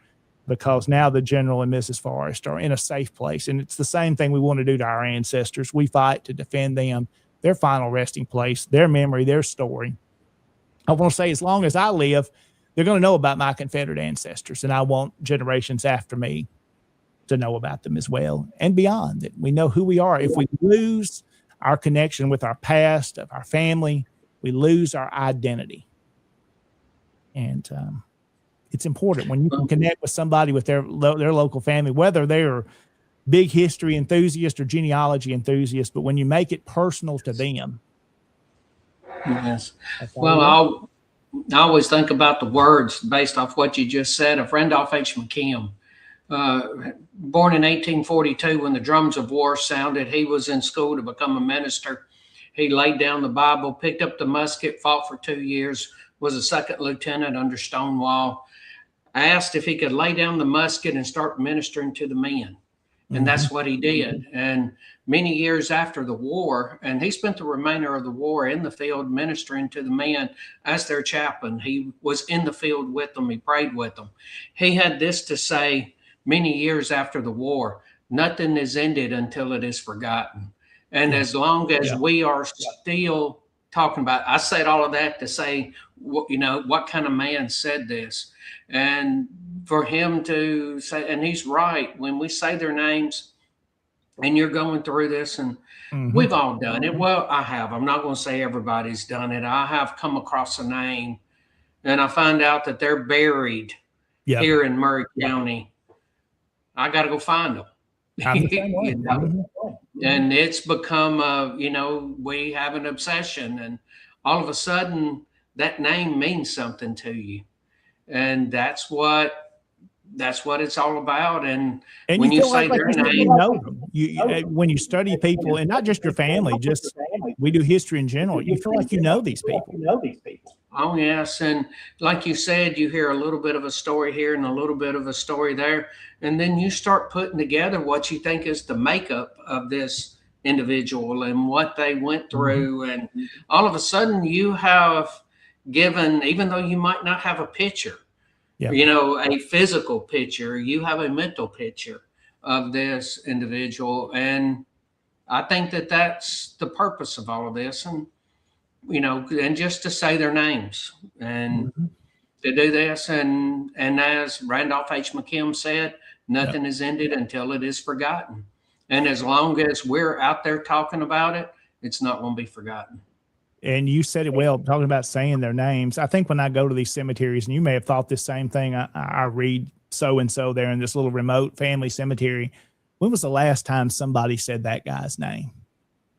Because now the General and Mrs. Forrest are in a safe place. And it's the same thing we want to do to our ancestors. We fight to defend them, their final resting place, their memory, their story. I want to say, as long as I live, they're going to know about my Confederate ancestors, and I want generations after me to know about them as well and beyond, that we know who we are. If we lose our connection with our past, of our family, we lose our identity. And it's important when you can connect with somebody with their local family, whether they're big history enthusiast or genealogy enthusiast, but when you make it personal to them. Yes. Well, I always think about the words based off what you just said of Randolph H. McKim. Born in 1842, when the drums of war sounded, he was in school to become a minister. He laid down the Bible, picked up the musket, fought for 2 years, was a second lieutenant under Stonewall. I asked if he could lay down the musket and start ministering to the men. And that's what he did. And many years after the war, and he spent the remainder of the war in the field ministering to the men as their chaplain. He was in the field with them. He prayed with them. He had this to say many years after the war: nothing is ended until it is forgotten. And as long as we are still talking about, I said all of that to say, you know, what kind of man said this? And for him to say, and he's right, when we say their names and you're going through this, and we've all done it. Well, I have. I'm not going to say everybody's done it. I have come across a name and I find out that they're buried here in Murray County. I got to go find them. You know? And it's become, you know, we have an obsession, and all of a sudden that name means something to you. And that's what it's all about. And when you say their name, you know them. When you study people, and not just your family, just we do history in general, you feel like you know these people. Oh, yes. And like you said, you hear a little bit of a story here and a little bit of a story there. And then you start putting together what you think is the makeup of this individual and what they went through. And all of a sudden you have given, even though you might not have a picture, you know, a physical picture, you have a mental picture of this individual. And I think that that's the purpose of all of this. And, you know, and just to say their names and to do this. And as Randolph H. McKim said, nothing is ended until it is forgotten. And as long as we're out there talking about it, it's not going to be forgotten. And you said it well, talking about saying their names. I think when I go to these cemeteries, and you may have thought this same thing, I read so-and-so there in this little remote family cemetery. When was the last time somebody said that guy's name?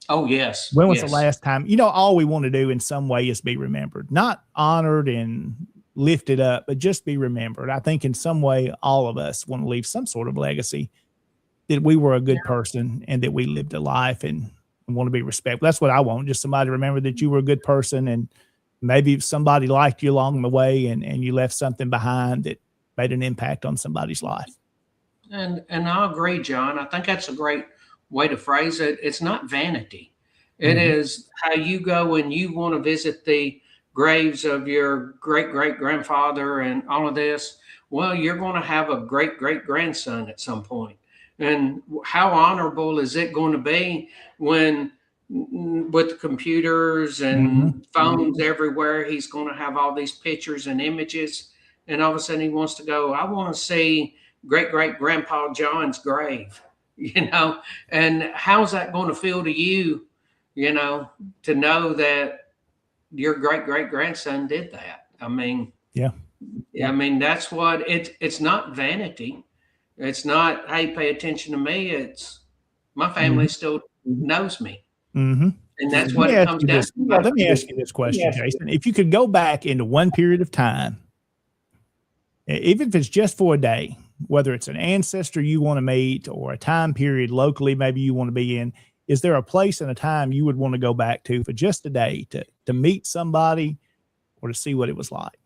Oh, yes. When was the last time? You know, all we want to do in some way is be remembered, not honored and lifted up, but just be remembered. I think in some way, all of us want to leave some sort of legacy that we were a good person and that we lived a life and want to be respectful. That's what I want. Just somebody to remember that you were a good person, and maybe somebody liked you along the way and you left something behind that made an impact on somebody's life. And I agree, John. I think that's a great way to phrase it. It's not vanity. It is how you go and you want to visit the graves of your great-great-grandfather and all of this. Well, you're going to have a great-great-grandson at some point. And how honorable is it going to be when, with the computers and phones everywhere, he's going to have all these pictures and images, and all of a sudden he wants to go, I want to see great-great-grandpa John's grave, you know? And how's that going to feel to you, you know, to know that your great-great-grandson did that? I mean, I mean, that's what it's not vanity. It's not, hey, pay attention to me. It's my family still knows me. And that's what it comes down to. Let me ask you this question, Jason. If you could go back into one period of time, even if it's just for a day, whether it's an ancestor you want to meet or a time period locally maybe you want to be in, is there a place and a time you would want to go back to for just a day to meet somebody or to see what it was like?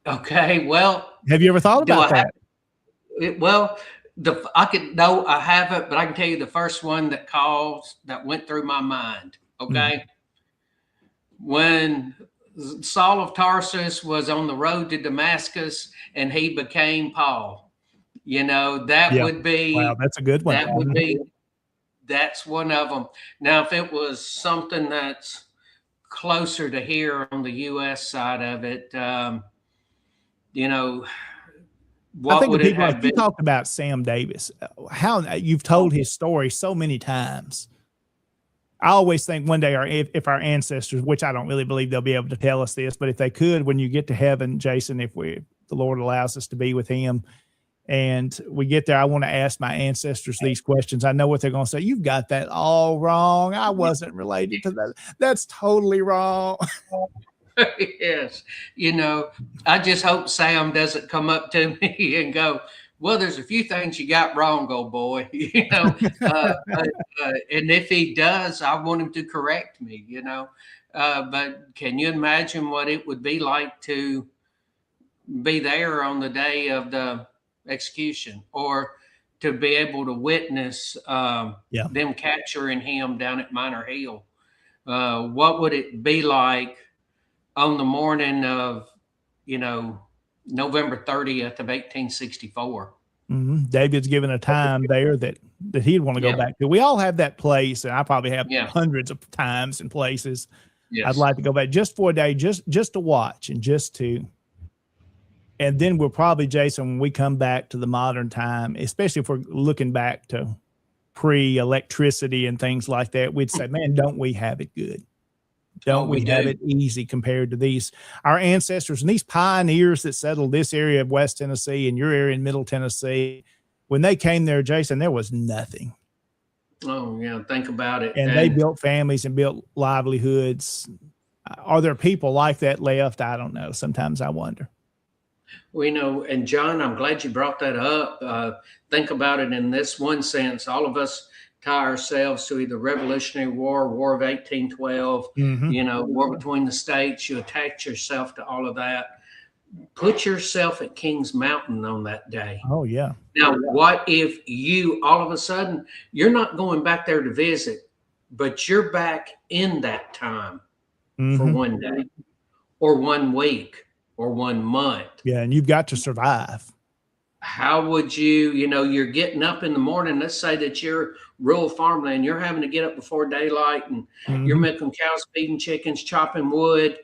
Okay, well, have you ever thought about that? I haven't, but I can tell you the first one that went through my mind. Okay. When Saul of Tarsus was on the road to Damascus and he became Paul, you know, that would be, wow, that's a good one. That would that's one of them. Now, if it was something that's closer to here on the U.S. side of it, you know, what would it have been? You talked about Sam Davis, how you've told his story so many times. I always think one day if our ancestors, which I don't really believe they'll be able to tell us this, but if they could, when you get to heaven, Jason, if the Lord allows us to be with him and we get there, I want to ask my ancestors these questions. I know what they're going to say. You've got that all wrong. I wasn't related to that. That's totally wrong. Yes. You know, I just hope Sam doesn't come up to me and go, well, there's a few things you got wrong, old boy, you know, and if he does, I want him to correct me, you know, but can you imagine what it would be like to be there on the day of the execution or to be able to witness them capturing him down at Minor Hill? What would it be like on the morning of, you know, November 30th of 1864. David's given a time there that he'd want to go back to. We all have that place, and I probably have hundreds of times and places I'd like to go back just for a day, just to watch and just to And then we'll probably, Jason, when we come back to the modern time, especially if we're looking back to pre-electricity and things like that, we'd say, man, don't we have it good? Don't we have it easy compared to these, our ancestors and these pioneers that settled this area of West Tennessee and your area in Middle Tennessee? When they came there, Jason, there was nothing. Oh, yeah. Think about it. And they built families and built livelihoods. Are there people like that left? I don't know. Sometimes I wonder. We know, and John, I'm glad you brought that up. Think about it in this one sense. All of us tie ourselves to either Revolutionary War, War of 1812, war between the states. You attach yourself to all of that. Put yourself at Kings Mountain on that day. Oh, yeah. Now, what if you, all of a sudden, you're not going back there to visit, but you're back in that time for one day or 1 week or 1 month? Yeah, and you've got to survive. How would you're getting up in the morning, let's say that you're rural farmland, you're having to get up before daylight and you're milking cows, feeding chickens, chopping wood,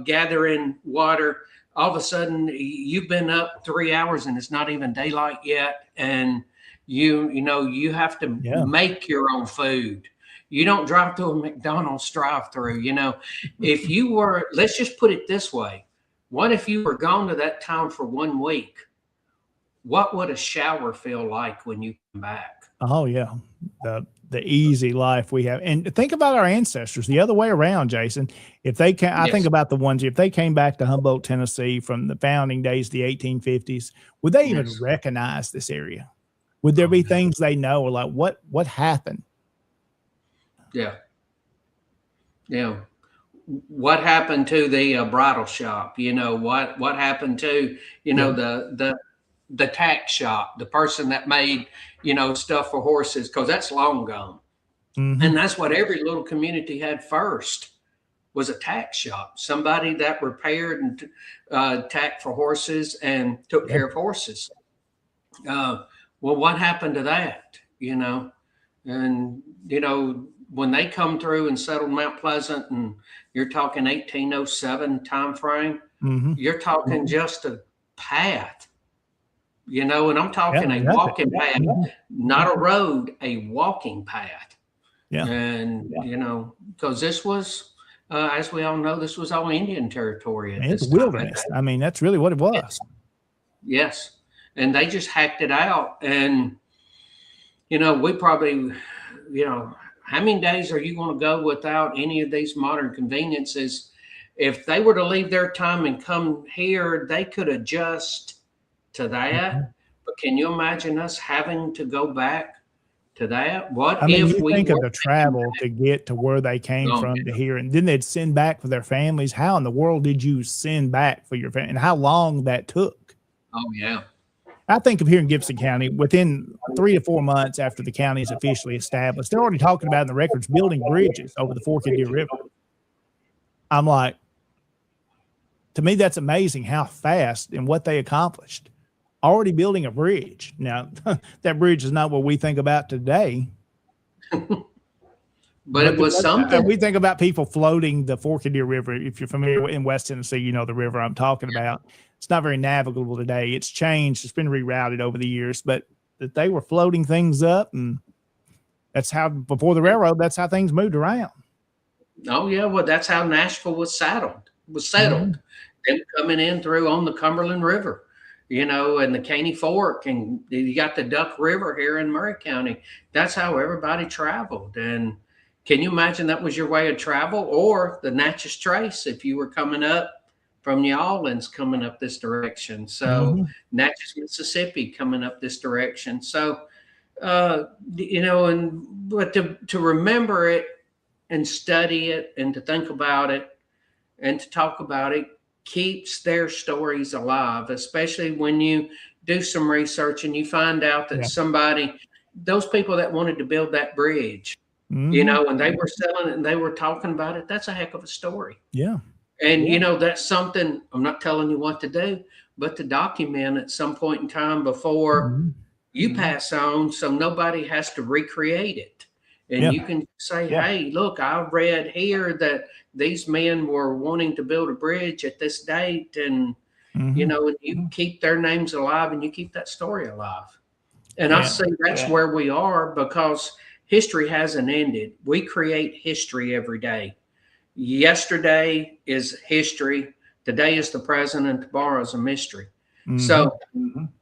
gathering water. All of a sudden you've been up 3 hours and it's not even daylight yet. And you have to make your own food. You don't drive through a McDonald's drive-through. If you were, let's just put it this way. What if you were gone to that town for 1 week? What would a shower feel like when you come back? Oh, yeah. The easy life we have. And think about our ancestors the other way around, Jason. If they can, I think about the ones, if they came back to Humboldt, Tennessee from the founding days, the 1850s, would they even recognize this area? Would there be things they know, like what happened? Yeah. Yeah. What happened to the bridal shop? What happened to, the tack shop, the person that made, stuff for horses, because that's long gone. And that's what every little community had first, was a tack shop, somebody that repaired and tacked for horses and took care of horses. Well, what happened to that, And, when they come through and settled Mount Pleasant, and you're talking 1807 time frame, you're talking just a path. And I'm talking a walking path, not a road, a walking path. Yeah. And, because this was, as we all know, this was all Indian territory. It's wilderness. I mean, that's really what it was. Yes. And they just hacked it out. And, we probably, how many days are you going to go without any of these modern conveniences? If they were to leave their time and come here, they could adjust to that. But can you imagine us having to go back to that? If we think of the travel to get to where they came from to here, and then they'd send back for their families? How in the world did you send back for your family, and how long that took? Oh, yeah. I think of here in Gibson County, within 3 to 4 months after the county is officially established, they're already talking about in the records building bridges over the Forked Deer River. I'm like, to me, that's amazing how fast and what they accomplished. Already building a bridge. Now, that bridge is not what we think about today. But it was something. We think about people floating the Forked Deer River. If you're familiar in West Tennessee, you know the river I'm talking about. It's not very navigable today. It's changed. It's been rerouted over the years, but that they were floating things up, and that's how, before the railroad, that's how things moved around. Oh, yeah. Well, that's how Nashville was settled. Them coming in through on the Cumberland River, and the Caney Fork, and you got the Duck River here in Murray County. That's how everybody traveled. And can you imagine that was your way of travel? Or the Natchez Trace, if you were coming up from New Orleans, coming up this direction. So Natchez, Mississippi, coming up this direction. So, but to remember it and study it and to think about it and to talk about it keeps their stories alive, especially when you do some research and you find out that those people that wanted to build that bridge, and they were selling it and they were talking about it, that's a heck of a story. Yeah. And, that's something, I'm not telling you what to do, but to document at some point in time before you pass on, so nobody has to recreate it. And you can say, hey, look, I read here that these men were wanting to build a bridge at this date. And, Mhm. you know, and you keep their names alive and you keep that story alive. And I Yeah. see that's Yeah. where we are, because history hasn't ended. We create history every day. Yesterday is history. Today is the present, and tomorrow is a mystery. Mhm. So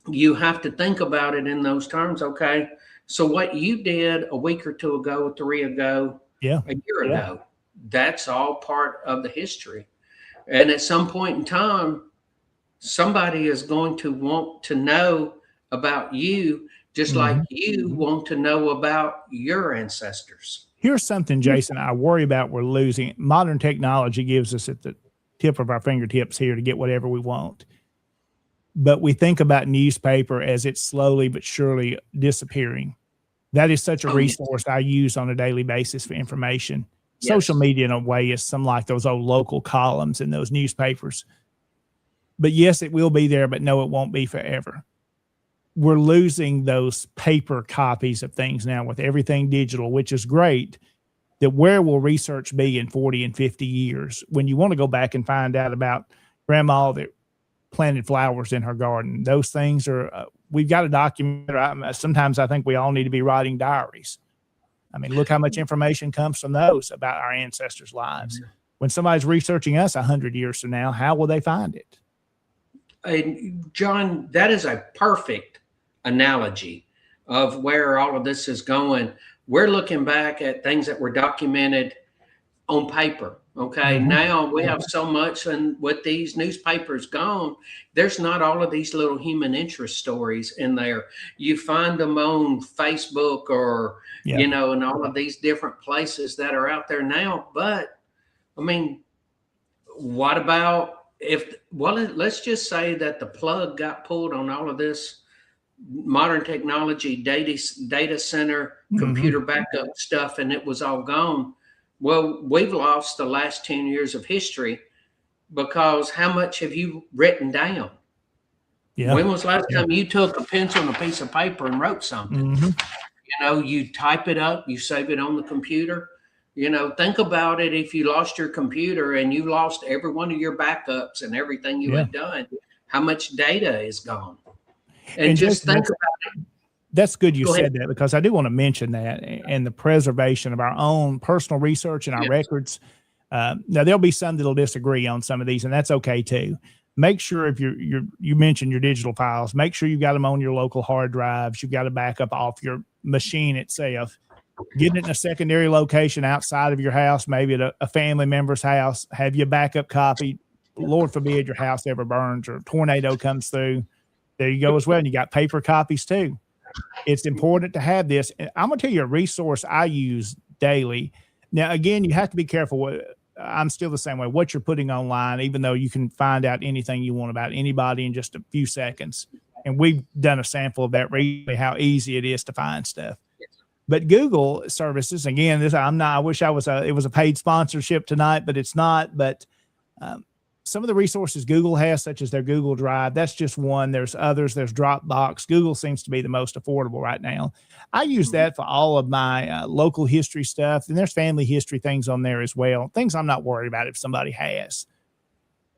you have to think about it in those terms. Okay. So what you did a week or two ago, 3 ago, Yeah. a year ago, that's all part of the history. And at some point in time, somebody is going to want to know about you, just like Mhm. you want to know about your ancestors. Here's something, Jason, I worry about we're losing. Modern technology gives us at the tip of our fingertips here to get whatever we want. But we think about newspaper as it's slowly but surely disappearing. That is such a Oh, yes. resource I use on a daily basis for information. Yes. Social media, in a way, is some like those old local columns in those newspapers. But yes, it will be there, but no, it won't be forever. We're losing those paper copies of things now with everything digital, which is great. That where will research be in 40 and 50 years when you want to go back and find out about grandma that planted flowers in her garden? Those things are, we've got to document. Sometimes I think we all need to be writing diaries. I mean, look how much information comes from those about our ancestors' lives. When somebody's researching us 100 years from now, how will they find it? And John, that is a perfect analogy of where all of this is going. We're looking back at things that were documented on paper. Okay. Mhm. Now we have so much, and with these newspapers gone, there's not all of these little human interest stories in there. You find them on Facebook or, Yeah. you know, and all of these different places that are out there now. But I mean, what about let's just say that the plug got pulled on all of this modern technology, data center, computer backup stuff, and it was all gone. Well, we've lost the last 10 years of history, because how much have you written down? Yeah. When was the last time you took a pencil and a piece of paper and wrote something? Mhm. You know, you type it up, you save it on the computer. You know, think about it. If you lost your computer and you lost every one of your backups and everything you had done, how much data is gone? And just Jason, think about it. that's good you Go ahead. said that, because I do want to mention that and the preservation of our own personal research and our Yes. records. Now there'll be some that'll disagree on some of these, and that's okay too. Make sure if you mentioned your digital files, make sure you got them on your local hard drives. You've got a backup off your machine itself. Getting it in a secondary location outside of your house, maybe at a family member's house. Have your backup copy. Lord forbid your house ever burns or a tornado comes through. There you go as well. And you got paper copies too. It's important to have this. And I'm going to tell you a resource I use daily. Now, again, you have to be careful. I'm still the same way. What you're putting online, even though you can find out anything you want about anybody in just a few seconds. And we've done a sample of that recently, how easy it is to find stuff. But Google services, again, I wish it was a paid sponsorship tonight, but it's not. But some of the resources Google has, such as their Google Drive, that's just one. There's others. There's Dropbox. Google seems to be the most affordable right now. I use that for all of my local history stuff. And there's family history things on there as well. Things I'm not worried about if somebody has.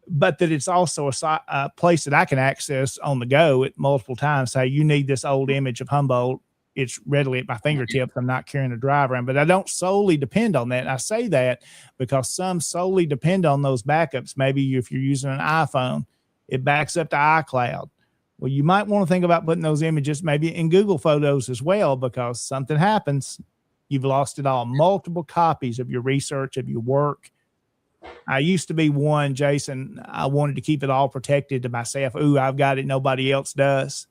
But that it's also a place that I can access on the go at multiple times. Say, you need this old image of Humboldt. It's readily at my fingertips. I'm not carrying a drive around, but I don't solely depend on that. And I say that because some solely depend on those backups. Maybe if you're using an iPhone, it backs up to iCloud. Well, you might want to think about putting those images maybe in Google Photos as well, because something happens, you've lost it all. Multiple copies of your research, of your work. I used to be one, Jason, I wanted to keep it all protected to myself. Ooh, I've got it. Nobody else does.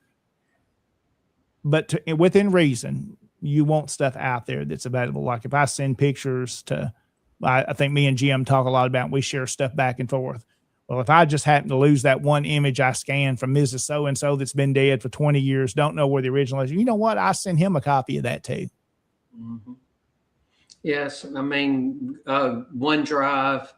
But within reason, you want stuff out there that's available. Like if I send pictures to, I think me and Jim talk a lot about, we share stuff back and forth. Well, if I just happen to lose that one image I scanned from Mrs. So-and-so that's been dead for 20 years, don't know where the original is, you know what? I send him a copy of that too. Mm-hmm. Yes. I mean, OneDrive,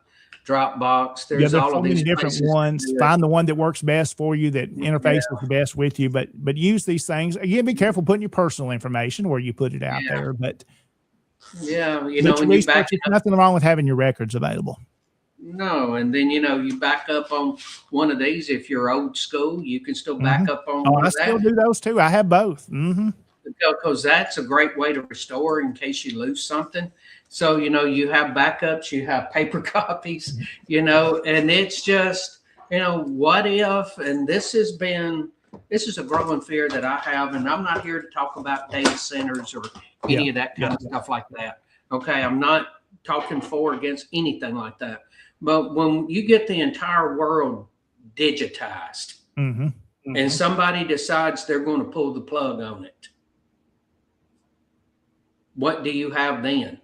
Dropbox, there's there's all so of many these different places. ones. Find the one that works best for you, that interfaces the best with you, but use these things. Again, be careful putting your personal information where you put it out there, but yeah, you know, when you research, back there's nothing wrong with having your records available. No, and then you back up on one of these. If you're old school, you can still back up on Oh, one I of still that, do those too. I have both. Mm-hmm. because that's a great way to restore in case you lose something. So you have backups, you have paper copies, and it's just what if? And this is a growing fear that I have, and I'm not here to talk about data centers or any of that kind of stuff like that. Okay, I'm not talking for or against anything like that. But when you get the entire world digitized, and somebody decides they're going to pull the plug on it, what do you have then?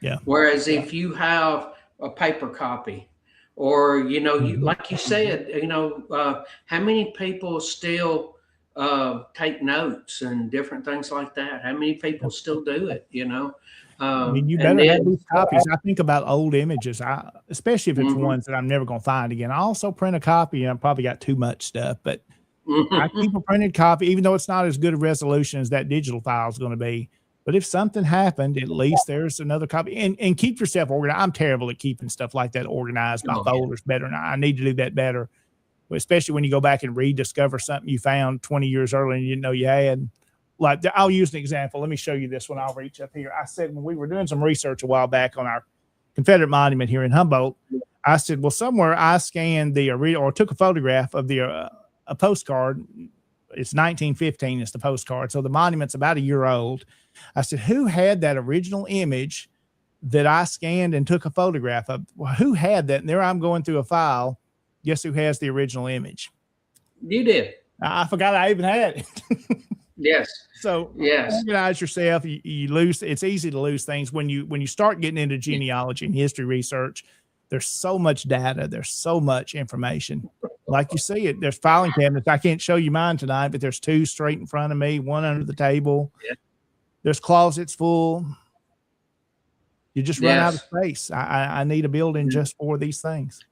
Yeah. Whereas if you have a paper copy, or like you said, how many people still take notes and different things like that? How many people still do it? I mean, you and better have then- these copies. I think about old images, especially if it's ones that I'm never going to find again. I also print a copy, and I've probably got too much stuff, but I keep a printed copy, even though it's not as good a resolution as that digital file is going to be. But if something happened, at least there's another copy. And keep yourself organized. I'm terrible at keeping stuff like that organized. My folders better, and I need to do that better, especially when you go back and rediscover something you found 20 years earlier and you didn't know you had. Like, I'll use an example. Let me show you this one. I'll reach up here. I said, when we were doing some research a while back on our Confederate monument here in Humboldt, I said, well, somewhere I scanned or took a photograph of a postcard. It's 1915 is the postcard. So the monument's about a year old. I said, who had that original image that I scanned and took a photograph of? Well, who had that? And there I'm going through a file. Guess who has the original image? You did. I forgot I even had it. Yes. So yes, organize yourself. You lose. It's easy to lose things when you start getting into genealogy and history research. There's so much data. There's so much information. Like you see it, there's filing cabinets. I can't show you mine tonight, but there's two straight in front of me, one under the table. Yeah. There's closets full. You just run out of space. I need a building just for these things.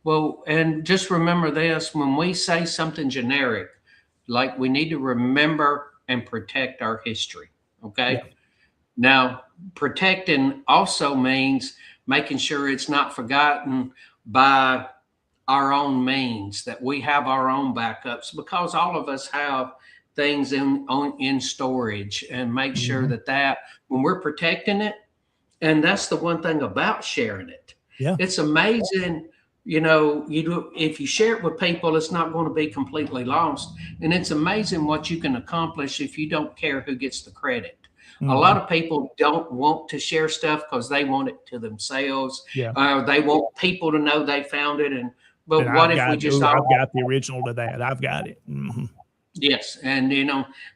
Well, and just remember this, when we say something generic, like, we need to remember and protect our history. Okay. Yeah. Now, protecting also means making sure it's not forgotten by our own means, that we have our own backups, because all of us have things in storage, and make sure that when we're protecting it, and that's the one thing about sharing it. Yeah. It's amazing. If you share it with people, it's not going to be completely lost. And it's amazing what you can accomplish if you don't care who gets the credit. A lot of people don't want to share stuff because they want it to themselves. Yeah. They want people to know they found it. But what if we just I've got the original to that. I've got it. Yes. And,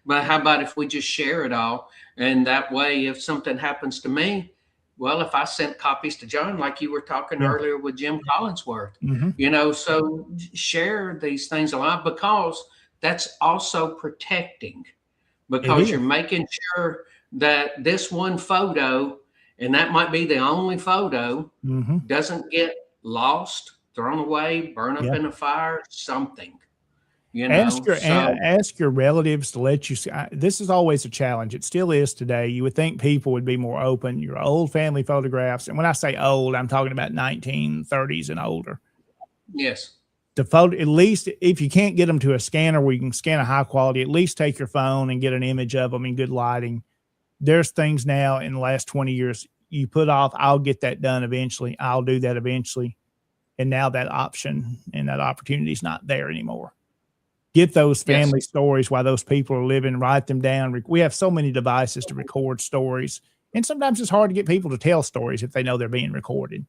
but how about if we just share it all? And that way, if something happens to me, well, if I sent copies to John, like you were talking earlier with Jim Collinsworth, so share these things a lot, because that's also protecting, because you're making sure that this one photo, and that might be the only photo, doesn't get lost, thrown away, burn up in a fire, something. Ask your relatives to let you see. This is always a challenge. It still is today. You would think people would be more open. Your old family photographs, and when I say old, I'm talking about 1930s and older. Yes. The photo, at least if you can't get them to a scanner where you can scan a high quality, at least take your phone and get an image of them in good lighting. There's things now in the last 20 years you put off. I'll get that done eventually. I'll do that eventually. And now that option and that opportunity is not there anymore. Get those family stories while those people are living, write them down. We have so many devices to record stories. And sometimes it's hard to get people to tell stories if they know they're being recorded.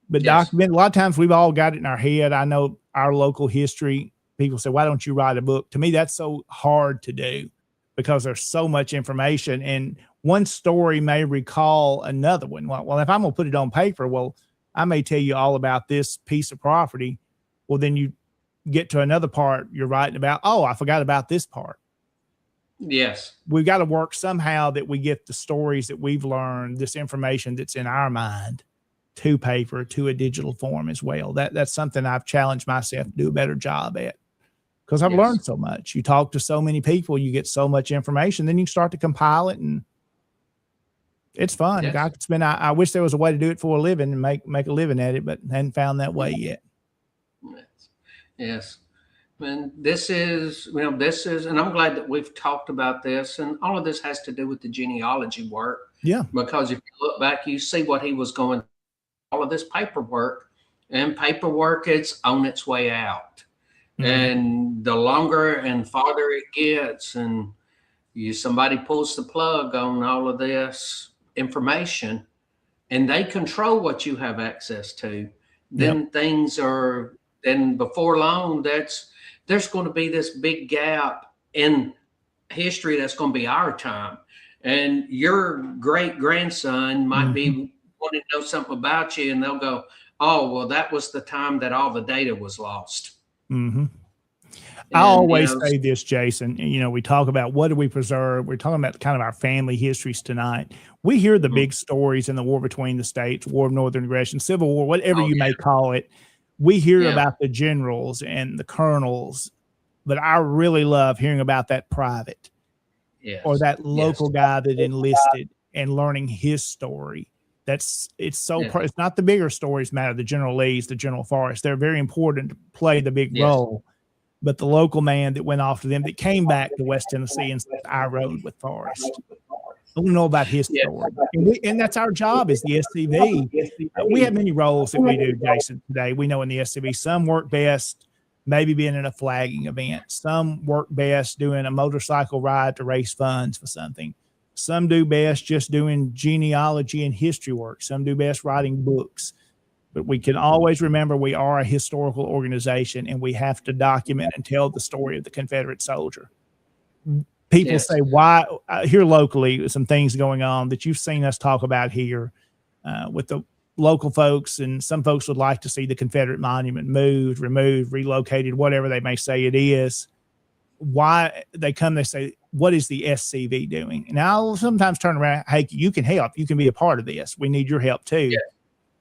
But document, a lot of times we've all got it in our head. I know our local history, people say, why don't you write a book? To me, that's so hard to do because there's so much information. And one story may recall another one. Well, if I'm going to put it on paper, well, I may tell you all about this piece of property. Well, then you get to another part you're writing about, oh, I forgot about this part. Yes. We've got to work somehow that we get the stories that we've learned, this information that's in our mind, to paper, to a digital form as well. That's something I've challenged myself to do a better job at, because I've learned so much. You talk to so many people, you get so much information, then you start to compile it, and It's fun. Yes. I could spend. I wish there was a way to do it for a living and make a living at it, but hadn't found that way yet. Yes. And this is, and I'm glad that we've talked about this, and all of this has to do with the genealogy work. Yeah. Because if you look back, you see what he was going, all of this paperwork, and paperwork, it's on its way out. Mm-hmm. And the longer and farther it gets, and somebody pulls the plug on all of this information, and they control what you have access to, then then before long, there's going to be this big gap in history that's going to be our time. And your great grandson might be wanting to know something about you, and they'll go, "Oh, well, that was the time that all the data was lost." Mm-hmm. I always say this, Jason. We talk about what do we preserve. We're talking about kind of our family histories tonight. We hear the big stories in the war between the states, War of Northern Aggression, Civil War, whatever you may call it. We hear about the generals and the colonels, but I really love hearing about that private or that local guy that enlisted and learning his story. It's not the bigger stories matter, the General Lees, the General Forrest. They're very important to play the big role, but the local man that went off to them, that came back to West Tennessee and said, I rode with Forrest. I want to know about his story. And that's our job as the SCV. We have many roles that we do, Jason, today. We know in the SCV, some work best maybe being in a flagging event. Some work best doing a motorcycle ride to raise funds for something. Some do best just doing genealogy and history work. Some do best writing books. But we can always remember we are a historical organization, and we have to document and tell the story of the Confederate soldier. People say, why, here locally, some things going on that you've seen us talk about here with the local folks, and some folks would like to see the Confederate monument moved, removed, relocated, whatever they may say it is. Why they come, they say, what is the SCV doing? And I'll sometimes turn around, hey, you can help. You can be a part of this. We need your help too. Yes.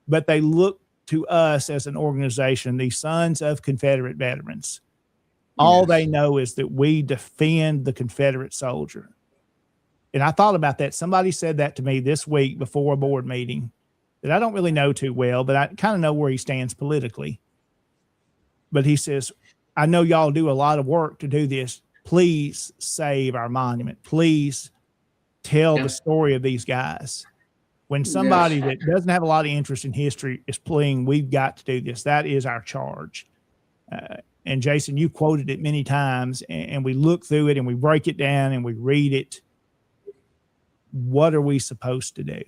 But they look to us as an organization, the Sons of Confederate Veterans. All they know is that we defend the Confederate soldier. And I thought about that. Somebody said that to me this week before a board meeting that I don't really know too well, but I kind of know where he stands politically. But he says, I know y'all do a lot of work to do this. Please save our monument. Please tell the story of these guys. When somebody that doesn't have a lot of interest in history is pleading, we've got to do this. That is our charge. And Jason, you quoted it many times, and we look through it and we break it down and we read it. What are we supposed to do?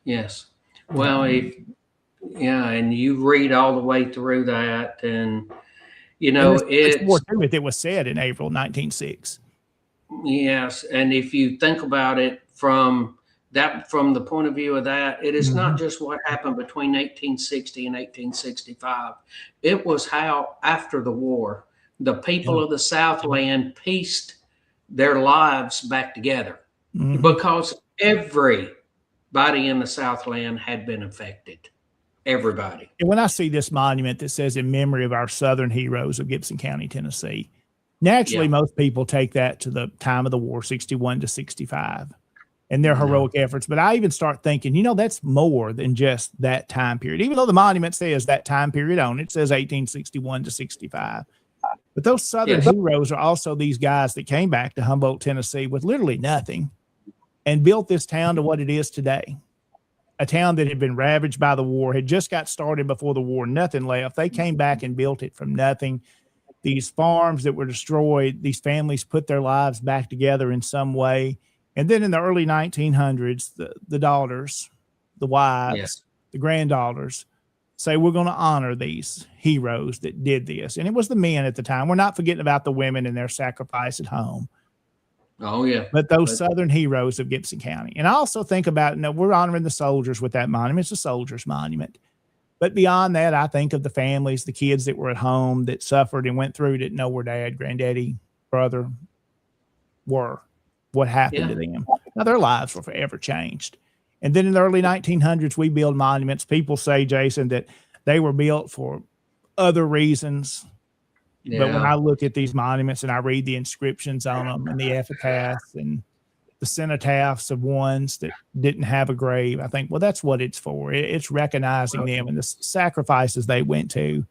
Yes. Well, and you read all the way through that, and it's more to it that was said in April 1906. Yes, and if you think about it from the point of view of that, it is not just what happened between 1860 and 1865. It was how, after the war, the people of the Southland pieced their lives back together, because everybody in the Southland had been affected. Everybody. And when I see this monument that says in memory of our Southern heroes of Gibson County, Tennessee, naturally most people take that to the time of the war, 61 to 65. And their heroic efforts. But I even start thinking, that's more than just that time period. Even though the monument says that time period on it, says 1861 to 65. But those Southern heroes are also these guys that came back to Humboldt, Tennessee with literally nothing and built this town to what it is today. A town that had been ravaged by the war, had just got started before the war, nothing left. They came back and built it from nothing. These farms that were destroyed, these families put their lives back together in some way. And then in the early 1900s, the daughters, the wives, the granddaughters say, we're going to honor these heroes that did this. And it was the men at the time. We're not forgetting about the women and their sacrifice at home. Oh, yeah. But those Southern heroes of Gibson County. And I also think about, we're honoring the soldiers with that monument. It's a soldier's monument. But beyond that, I think of the families, the kids that were at home, that suffered and went through, didn't know where dad, granddaddy, brother were. What happened to them. Now, their lives were forever changed. And then in the early 1900s, we build monuments. People say, Jason, that they were built for other reasons. But when I look at these monuments and I read the inscriptions on them and the epitaphs, and the cenotaphs of ones that didn't have a grave. I think, well, that's what it's for. It's recognizing them and the sacrifices they went to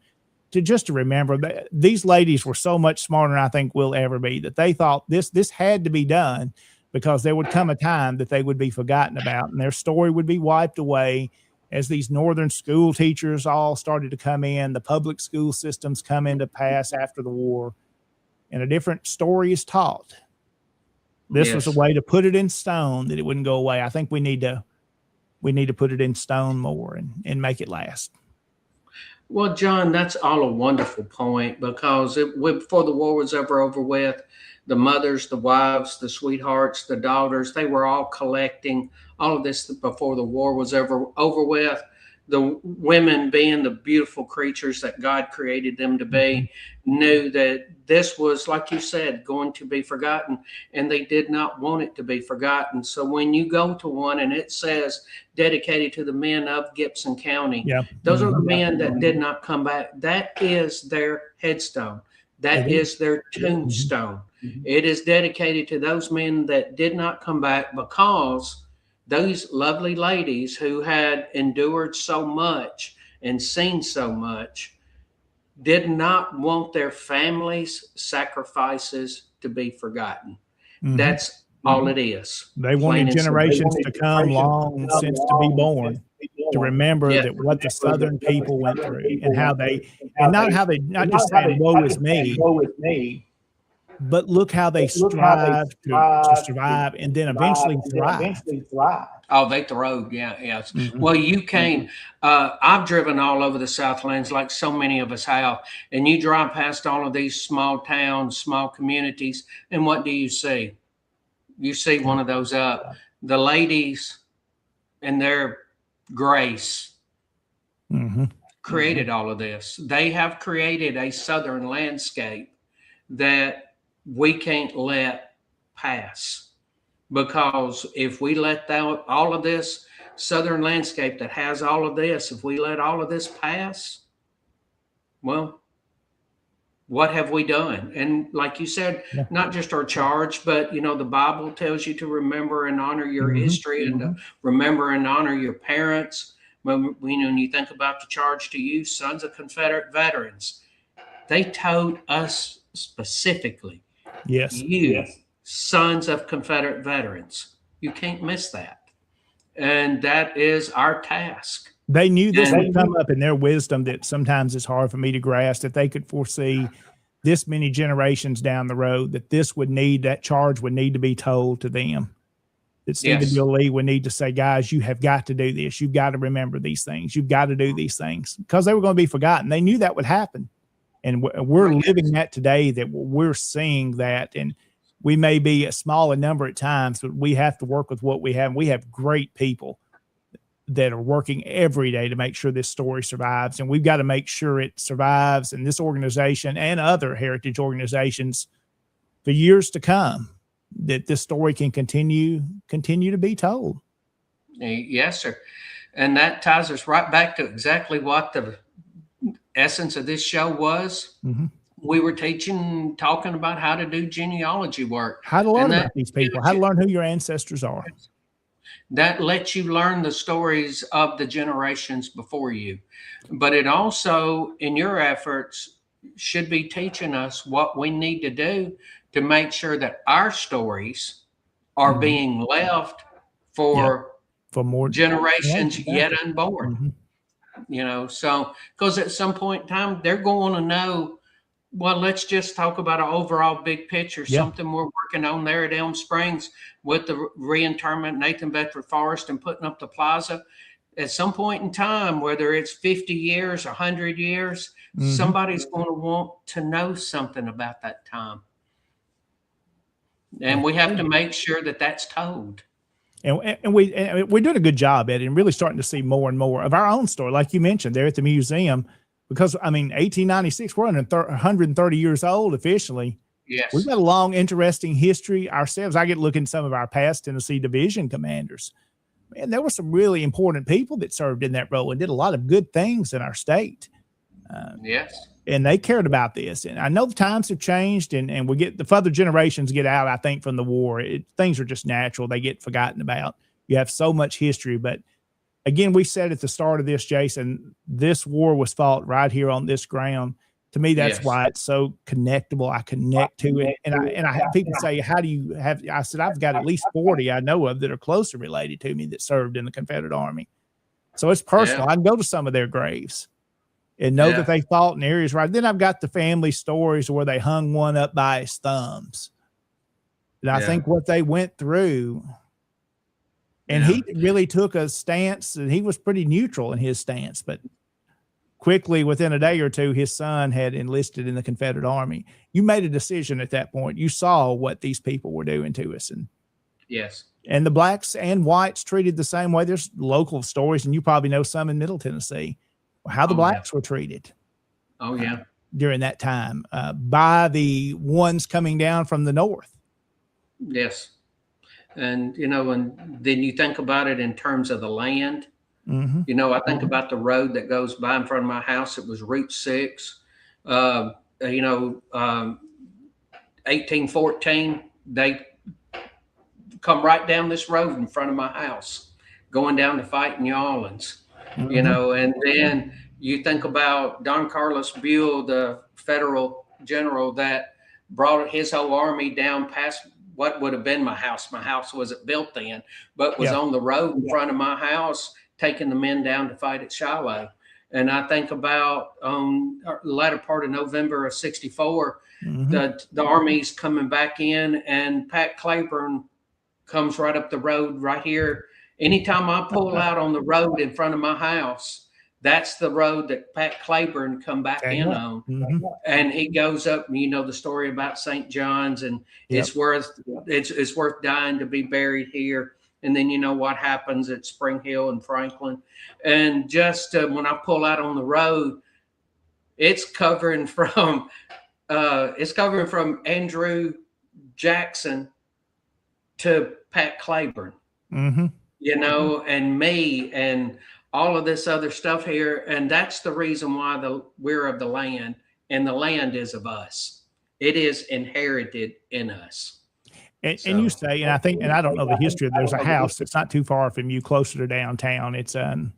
just to remember that these ladies were so much smarter than I think we'll ever be, that they thought this had to be done because there would come a time that they would be forgotten about and their story would be wiped away as these northern school teachers all started to come in, the public school systems come into pass after the war, and a different story is taught. This was a way to put it in stone that it wouldn't go away. I think we need to put it in stone more and make it last. Well, John, that's all a wonderful point, because before the war was ever over with, the mothers, the wives, the sweethearts, the daughters, they were all collecting all of this before the war was ever over with. The women, being the beautiful creatures that God created them to be, knew that this was, like you said, going to be forgotten, and they did not want it to be forgotten. So when you go to one and it says dedicated to the men of Gibson County, those are the men that did not come back. That is their headstone. That is their tombstone. It is dedicated to those men that did not come back, because those lovely ladies who had endured so much and seen so much did not want their families' sacrifices to be forgotten. That's all it is. They wanted generations to come long since to be born to remember that what the Southern people went through and how they, and not just saying, woe is me, but look how they strive to survive and then eventually thrive. Oh, they throve. Yes. Well, you can't. I've driven all over the Southlands, like so many of us have, and you drive past all of these small towns, small communities, and what do you see? You see one of those the ladies and their grace created all of this. They have created a Southern landscape that we can't let pass, because if we let all of this Southern landscape that has all of this, if we let all of this pass, well, what have we done? And like you said, not just our charge, but the Bible tells you to remember and honor your history and to remember and honor your parents. When you think about the charge to you, sons of Confederate veterans, they told us specifically, sons of Confederate veterans, you can't miss that. And that is our task. They knew this would come up in their wisdom that sometimes it's hard for me to grasp, that they could foresee this many generations down the road, that charge would need to be told to them. That Stephen Bill Lee would need to say, guys, you have got to do this. You've got to remember these things. You've got to do these things, because they were going to be forgotten. They knew that would happen. And we're living that today, that we're seeing that. And we may be a smaller number at times, but we have to work with what we have. We have great people that are working every day to make sure this story survives. And we've got to make sure it survives in this organization and other heritage organizations for years to come, that this story can continue to be told. Yes, sir. And that ties us right back to exactly what the essence of this show was. We were talking about how to do genealogy work, how to learn about these people, how to learn who your ancestors are. That lets you learn the stories of the generations before you. But it also, in your efforts, should be teaching us what we need to do to make sure that our stories are being left for more generations yet unborn. So because at some point in time, they're going to know, well, let's just talk about an overall big picture, something we're working on there at Elm Springs with the reinterment Nathan Bedford Forrest and putting up the plaza. At some point in time, whether it's 50 years, 100 years, somebody's going to want to know something about that time. And we have to make sure that that's told. And we're doing a good job at it, and really starting to see more and more of our own story, like you mentioned there at the museum. Because, 1896, we're 130 years old officially. Yes. We've got a long, interesting history ourselves. I get looking at some of our past Tennessee division commanders. Man, there were some really important people that served in that role and did a lot of good things in our state. Yes. and they cared about this. And I know the times have changed, and we get the further generations get out, I think, from the war. Things are just natural. They get forgotten about. You have so much history. But again, we said at the start of this, Jason, this war was fought right here on this ground. To me, that's why it's so connectable. I connect to it. And I have people say, how do you have, I said, I've got at least 40 I know of that are closely related to me that served in the Confederate Army. So it's personal. I can go to some of their graves and know that they fought in areas right. Then I've got the family stories where they hung one up by his thumbs. And I think what they went through, and he really took a stance, and he was pretty neutral in his stance, but quickly within a day or two, his son had enlisted in the Confederate Army. You made a decision at that point. You saw what these people were doing to us. And and the blacks and whites treated the same way. There's local stories, and you probably know some in Middle Tennessee, how the blacks were treated. During that time by the ones coming down from the north. Yes. And, you know, and then you think about it in terms of the land. You know, I think about the road that goes by in front of my house. It was Route 6. You know, 1814, they come right down this road in front of my house, going down to fight in New Orleans. You know, and then you think about Don Carlos Buell, the Federal general that brought his whole army down past what would have been my house. My house wasn't built then, but was on the road in front of my house, taking the men down to fight at Shiloh. And I think about the latter part of November of '64, the Army's coming back in, and Pat Claiborne comes right up the road right here. Anytime I pull out on the road in front of my house, that's the road that Pat Claiborne come back in on. And he goes up, and you know the story about St. John's, and it's worth dying to be buried here. And then you know what happens at Spring Hill and Franklin. And just when I pull out on the road, it's covering from Andrew Jackson to Pat Claiborne, you know, and me and all of this other stuff here. And that's the reason why we're of the land, and the land is of us. It is inherited in us. And you say, and I think, and I don't know the history, there's a house that's not too far from you, closer to downtown. It's a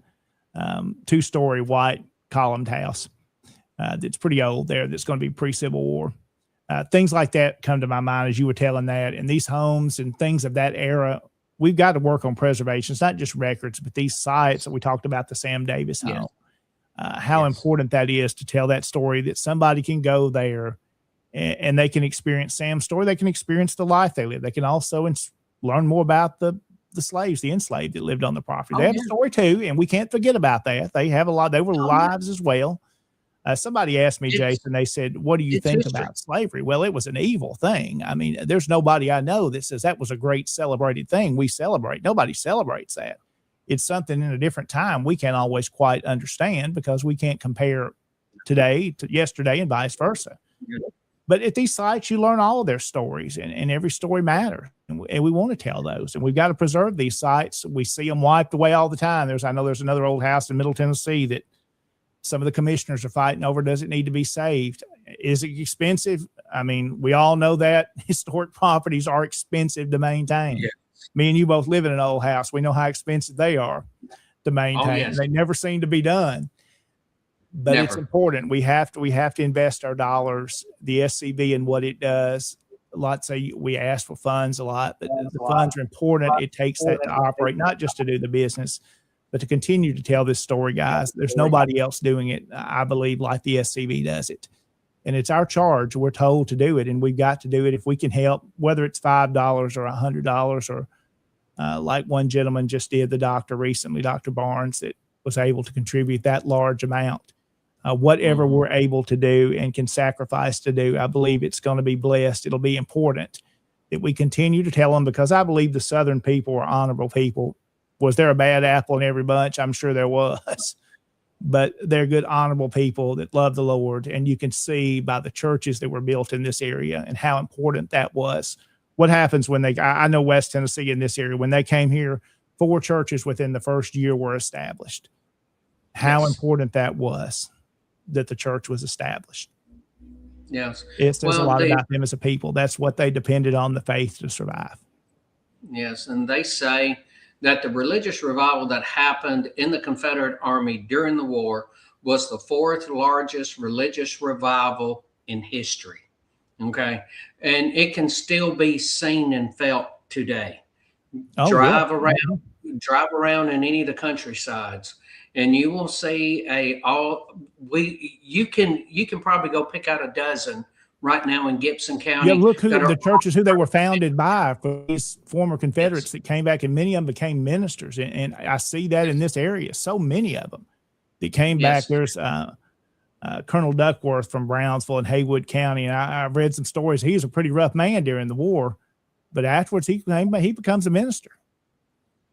2-story white columned house that's pretty old there, that's going to be pre-Civil War. Things like that come to my mind as you were telling that. And these homes and things of that era, we've got to work on preservation. It's not just records, but these sites that we talked about, the Sam Davis home, how important that is to tell that story, that somebody can go there and they can experience Sam's story. They can experience the life they live. They can also learn more about the slaves, the enslaved that lived on the property. They have a story too, and we can't forget about that. They have a lot. They were lives as well. Somebody asked me, Jason, they said, what do you think about slavery? Well, it was an evil thing. I mean, there's nobody I know that says that was a great celebrated thing. We celebrate. Nobody celebrates that. It's something in a different time we can't always quite understand, because we can't compare today to yesterday and vice versa. But at these sites, you learn all of their stories, and every story matters. And we want to tell those, and we've got to preserve these sites. We see them wiped away all the time. I know there's another old house in Middle Tennessee that some of the commissioners are fighting over. Does it need to be saved? Is it expensive? I mean, we all know that historic properties are expensive to maintain. Me and you both live in an old house. We know how expensive they are to maintain. They never seem to be done. But it's important. We have to invest our dollars. The SCB and what it does. A lot say we ask for funds a lot, but the funds are important. It takes that to operate, not just to do the business, but to continue to tell this story, guys. There's nobody else doing it, I believe, like the SCB does it. And it's our charge. We're told to do it, and we've got to do it if we can help, whether it's $5 or $100 or like one gentleman just did, the doctor recently, Dr. Barnes, that was able to contribute that large amount. Whatever we're able to do and can sacrifice to do, I believe it's going to be blessed. It'll be important that we continue to tell them, because I believe the Southern people are honorable people. Was there a bad apple in every bunch? I'm sure there was. But they're good, honorable people that love the Lord. And you can see by the churches that were built in this area and how important that was. What happens when I know West Tennessee in this area, when they came here, 4 churches within the first year were established. How important that was. that the church was established. Yes. It says a Well, lot about them as a people. That's what they depended on, the faith, to survive. Yes, and they say that the religious revival that happened in the Confederate Army during the war was the fourth largest religious revival in history. Okay. And it can still be seen and felt today. Oh, drive yeah. around, drive around in any of the countrysides, and you will see you can probably go pick out a dozen right now in Gibson County. Yeah, look who the churches, who they were founded by, for these former Confederates that came back, and many of them became ministers. And I see that in this area. So many of them that came back. There's Colonel Duckworth from Brownsville in Haywood County. And I've read some stories. He was a pretty rough man during the war, but afterwards he becomes a minister.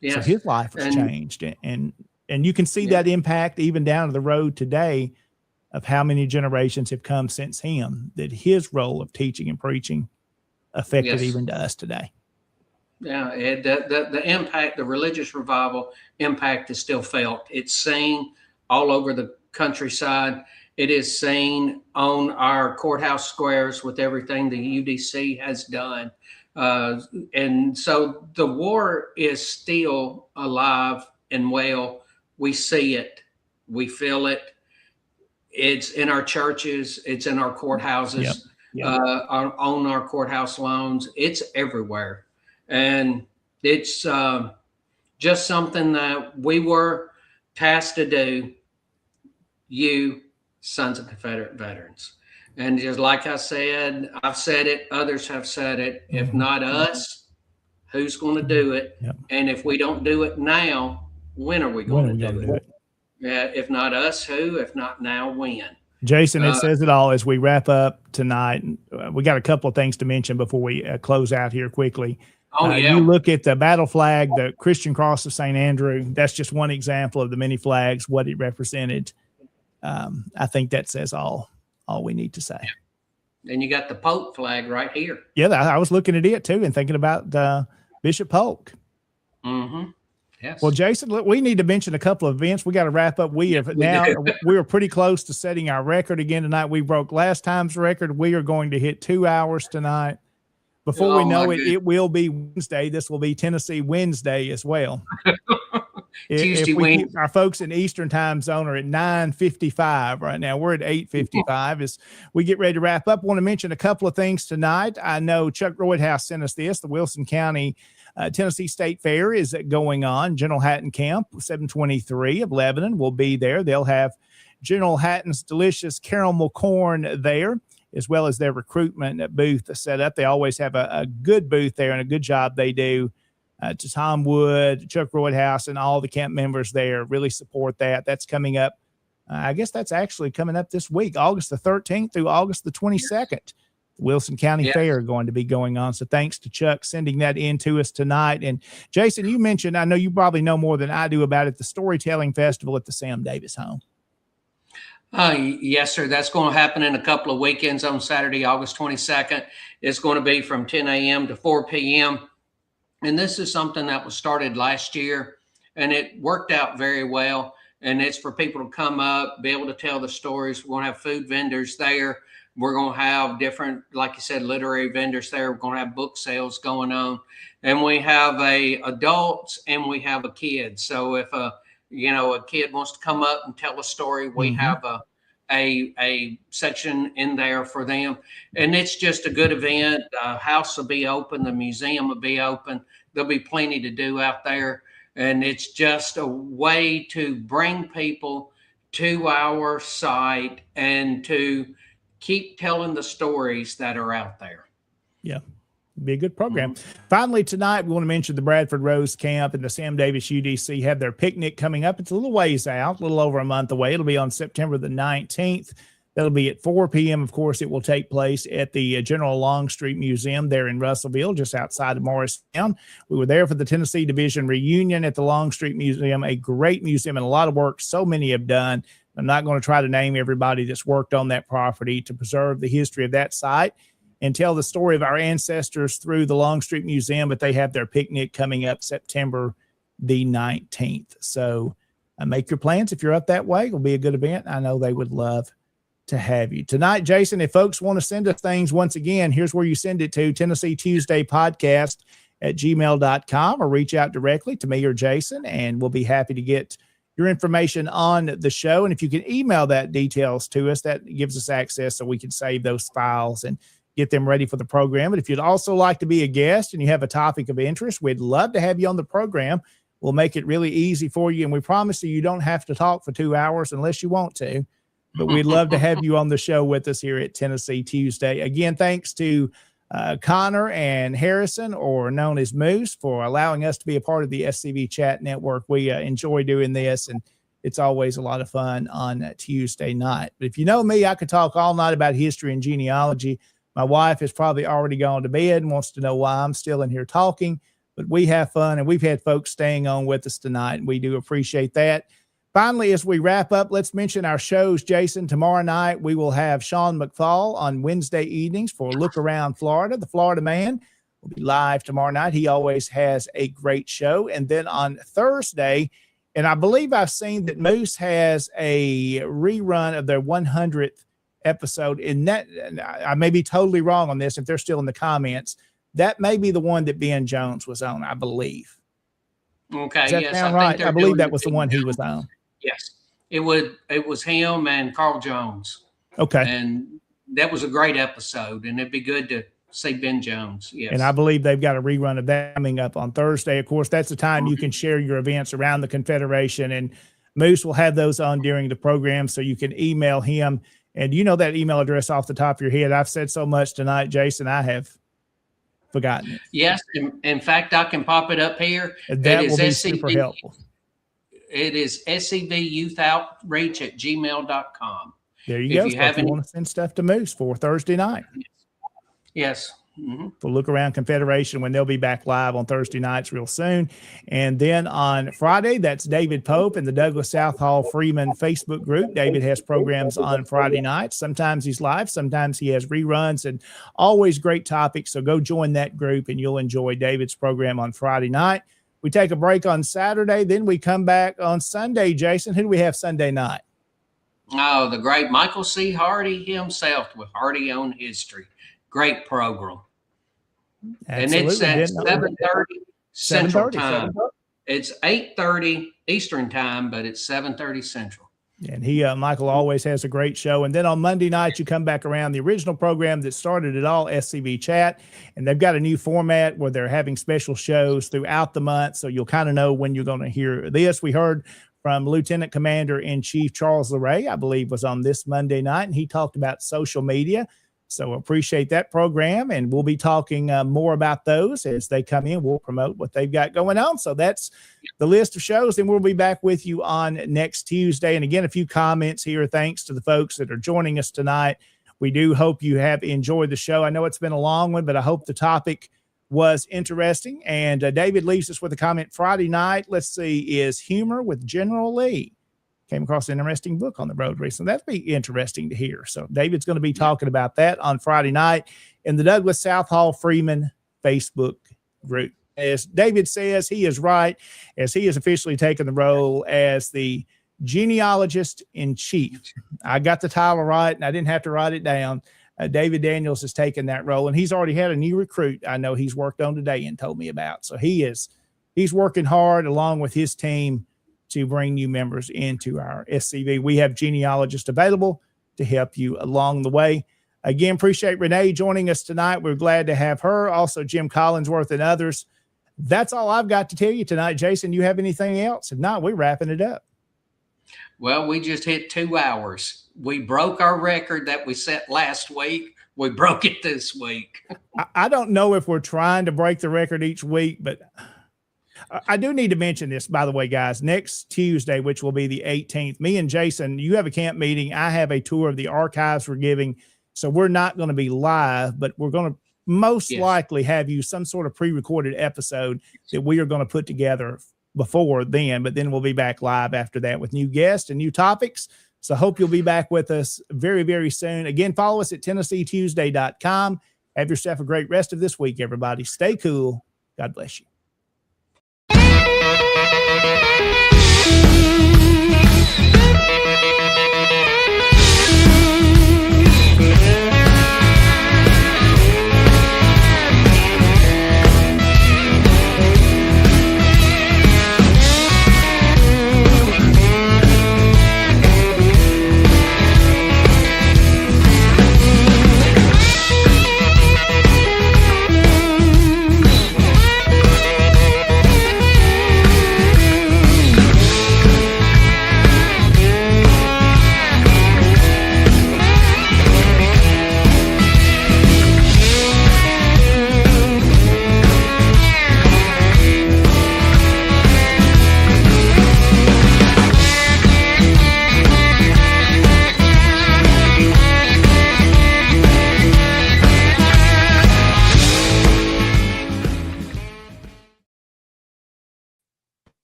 Yes. So his life was changed. And you can see that impact even down to the road today, of how many generations have come since him, that his role of teaching and preaching affected even to us today. Yeah, the impact, the religious revival impact is still felt. It's seen all over the countryside. It is seen on our courthouse squares with everything the UDC has done. And so the war is still alive and well. We see it, we feel it. It's in our churches. It's in our courthouses, on our courthouse lawns. It's everywhere. And it's just something that we were tasked to do, you Sons of Confederate Veterans. And just like I said, I've said it, others have said it. If not us, who's going to do it? Yep. And if we don't do it now, when are we going to do it? Yeah, if not us, who? If not now, when? Jason, it says it all as we wrap up tonight. We got a couple of things to mention before we close out here quickly. You look at the battle flag, the Christian Cross of St. Andrew. That's just one example of the many flags, what it represented. I think that says all we need to say. And you got the Polk flag right here. Yeah, I was looking at it too and thinking about Bishop Polk. Mm-hmm. Yes. Well, Jason, look, we need to mention a couple of events. We got to wrap up. We are pretty close to setting our record again tonight. We broke last time's record. We are going to hit 2 hours tonight. Before we know it, it will be Wednesday. This will be Tennessee Wednesday as well. Tuesday, Wednesday. Our folks in Eastern time zone are at 9:55 right now. We're at 8:55 as we get ready to wrap up. I want to mention a couple of things tonight. I know Chuck Roydhouse sent us this. The Wilson County Tennessee State Fair is going on. General Hatton Camp 723 of Lebanon will be there. They'll have General Hatton's delicious caramel corn there, as well as their recruitment booth set up. They always have a good booth there and a good job they do. To Tom Wood, Chuck Roydhouse, and all the camp members there really support that. That's coming up. I guess that's actually coming up this week, August the 13th through August the 22nd. Wilson County Fair going to be going on. So thanks to Chuck sending that in to us tonight. And Jason, you mentioned, I know you probably know more than I do about it, the Storytelling Festival at the Sam Davis home. Yes, sir. That's going to happen in a couple of weekends on Saturday, August 22nd. It's going to be from 10 a.m. to 4 p.m. And this is something that was started last year, and it worked out very well. And it's for people to come up, be able to tell the stories. We're going to have food vendors there. We're going to have different, like you said, literary vendors there. We're going to have book sales going on. And we have adults and we have a kid. So if a kid wants to come up and tell a story, we have a section in there for them. And it's just a good event. The house will be open. The museum will be open. There'll be plenty to do out there. And it's just a way to bring people to our site and to keep telling the stories that are out there. Yeah. Be a good program. Finally, tonight, we want to mention the Bradford Rose Camp and the Sam Davis UDC have their picnic coming up. It's a little ways out, a little over a month away. It'll be on September the 19th. That'll be at 4 p.m. Of course, it will take place at the General Longstreet Museum there in Russellville, just outside of Morristown. We were there for the Tennessee Division reunion at the Longstreet Museum, a great museum and a lot of work so many have done. I'm not going to try to name everybody that's worked on that property to preserve the history of that site and tell the story of our ancestors through the Longstreet Museum, but they have their picnic coming up September the 19th. So make your plans if you're up that way. It'll be a good event. I know they would love to have you tonight. Jason, if folks want to send us things, once again, here's where you send it to: Tennessee Tuesday Podcast at gmail.com, or reach out directly to me or Jason, and we'll be happy to get your information on the show. And if you can email that details to us, that gives us access so we can save those files and get them ready for the program. But if you'd also like to be a guest and you have a topic of interest, we'd love to have you on the program. We'll make it really easy for you. And we promise you don't have to talk for 2 hours unless you want to. But we'd love to have you on the show with us here at Tennessee Tuesday. Again, thanks to Connor and Harrison, or known as Moose, for allowing us to be a part of the SCV Chat Network. We enjoy doing this, and it's always a lot of fun on Tuesday night. But if you know me, I could talk all night about history and genealogy. My wife has probably already gone to bed and wants to know why I'm still in here talking. But we have fun, and we've had folks staying on with us tonight, and we do appreciate that. Finally, as we wrap up, let's mention our shows, Jason. Tomorrow night, we will have Sean McFall on Wednesday evenings for Look Around Florida. The Florida Man will be live tomorrow night. He always has a great show. And then on Thursday, and I believe I've seen that Moose has a rerun of their 100th episode. In that, I may be totally wrong on this if they're still in the comments. That may be the one that Ben Jones was on, I believe. Okay. Does that yes, sound I right? think they're I believe doing that was the one he was on. Yes, it was him and Carl Jones. Okay. And that was a great episode, and it'd be good to see Ben Jones. Yes. And I believe they've got a rerun of that coming up on Thursday. Of course, that's the time you can share your events around the Confederation, and Moose will have those on during the program, so you can email him. And you know that email address off the top of your head. I've said so much tonight, Jason, I have forgotten it. Yes. In fact, I can pop it up here. That will be super helpful. It is scvyouthouttreach@gmail.com. There you go. If you want to send stuff to Moose for Thursday night. Yes. Mm-hmm. For Look Around Confederation, when they'll be back live on Thursday nights real soon. And then on Friday, that's David Pope and the Douglas Southall Freeman Facebook group. David has programs on Friday nights. Sometimes he's live, sometimes he has reruns, and always great topics. So go join that group and you'll enjoy David's program on Friday night. We take a break on Saturday, then we come back on Sunday. Jason, who do we have Sunday night? Oh, the great Michael C. Hardy himself with Hardy on History. Great program. Absolutely. And it's at 7:30 Central 7:30. Time. It's 8:30 Eastern Time, but it's 7:30 Central. And Michael always has a great show. And then on Monday night, you come back around the original program that started it all, SCV Chat. And they've got a new format where they're having special shows throughout the month. So you'll kind of know when you're going to hear this. We heard from Lieutenant Commander in Chief Charles LeRae, I believe was on this Monday night, and he talked about social media. So appreciate that program, and we'll be talking more about those as they come in. We'll promote what they've got going on. So that's the list of shows, and we'll be back with you on next Tuesday. And again, a few comments here. Thanks to the folks that are joining us tonight. We do hope you have enjoyed the show. I know it's been a long one, but I hope the topic was interesting. And David leaves us with a comment Friday night. Let's see, is humor with General Lee. Came across an interesting book on the road recently. That'd be interesting to hear. So David's going to be talking about that on Friday night in the Douglas Southall Freeman Facebook group. As David says, he is right, as he has officially taken the role as the genealogist in chief. I got the title right, and I didn't have to write it down. David Daniels has taken that role, and he's already had a new recruit I know he's worked on today and told me about. So he's working hard along with his team to bring new members into our SCV. We have genealogists available to help you along the way. Again, appreciate Renee joining us tonight. We're glad to have her. Also, Jim Collinsworth and others. That's all I've got to tell you tonight. Jason, you have anything else? If not, we're wrapping it up. Well, we just hit 2 hours. We broke our record that we set last week. We broke it this week. I don't know if we're trying to break the record each week, but I do need to mention this, by the way, guys. Next Tuesday, which will be the 18th, me and Jason, you have a camp meeting. I have a tour of the archives we're giving. So we're not going to be live, but we're going to most likely have you some sort of pre-recorded episode that we are going to put together before then, but then we'll be back live after that with new guests and new topics. So hope you'll be back with us very, very soon. Again, follow us at TennesseeTuesday.com. Have yourself a great rest of this week, everybody. Stay cool. God bless you.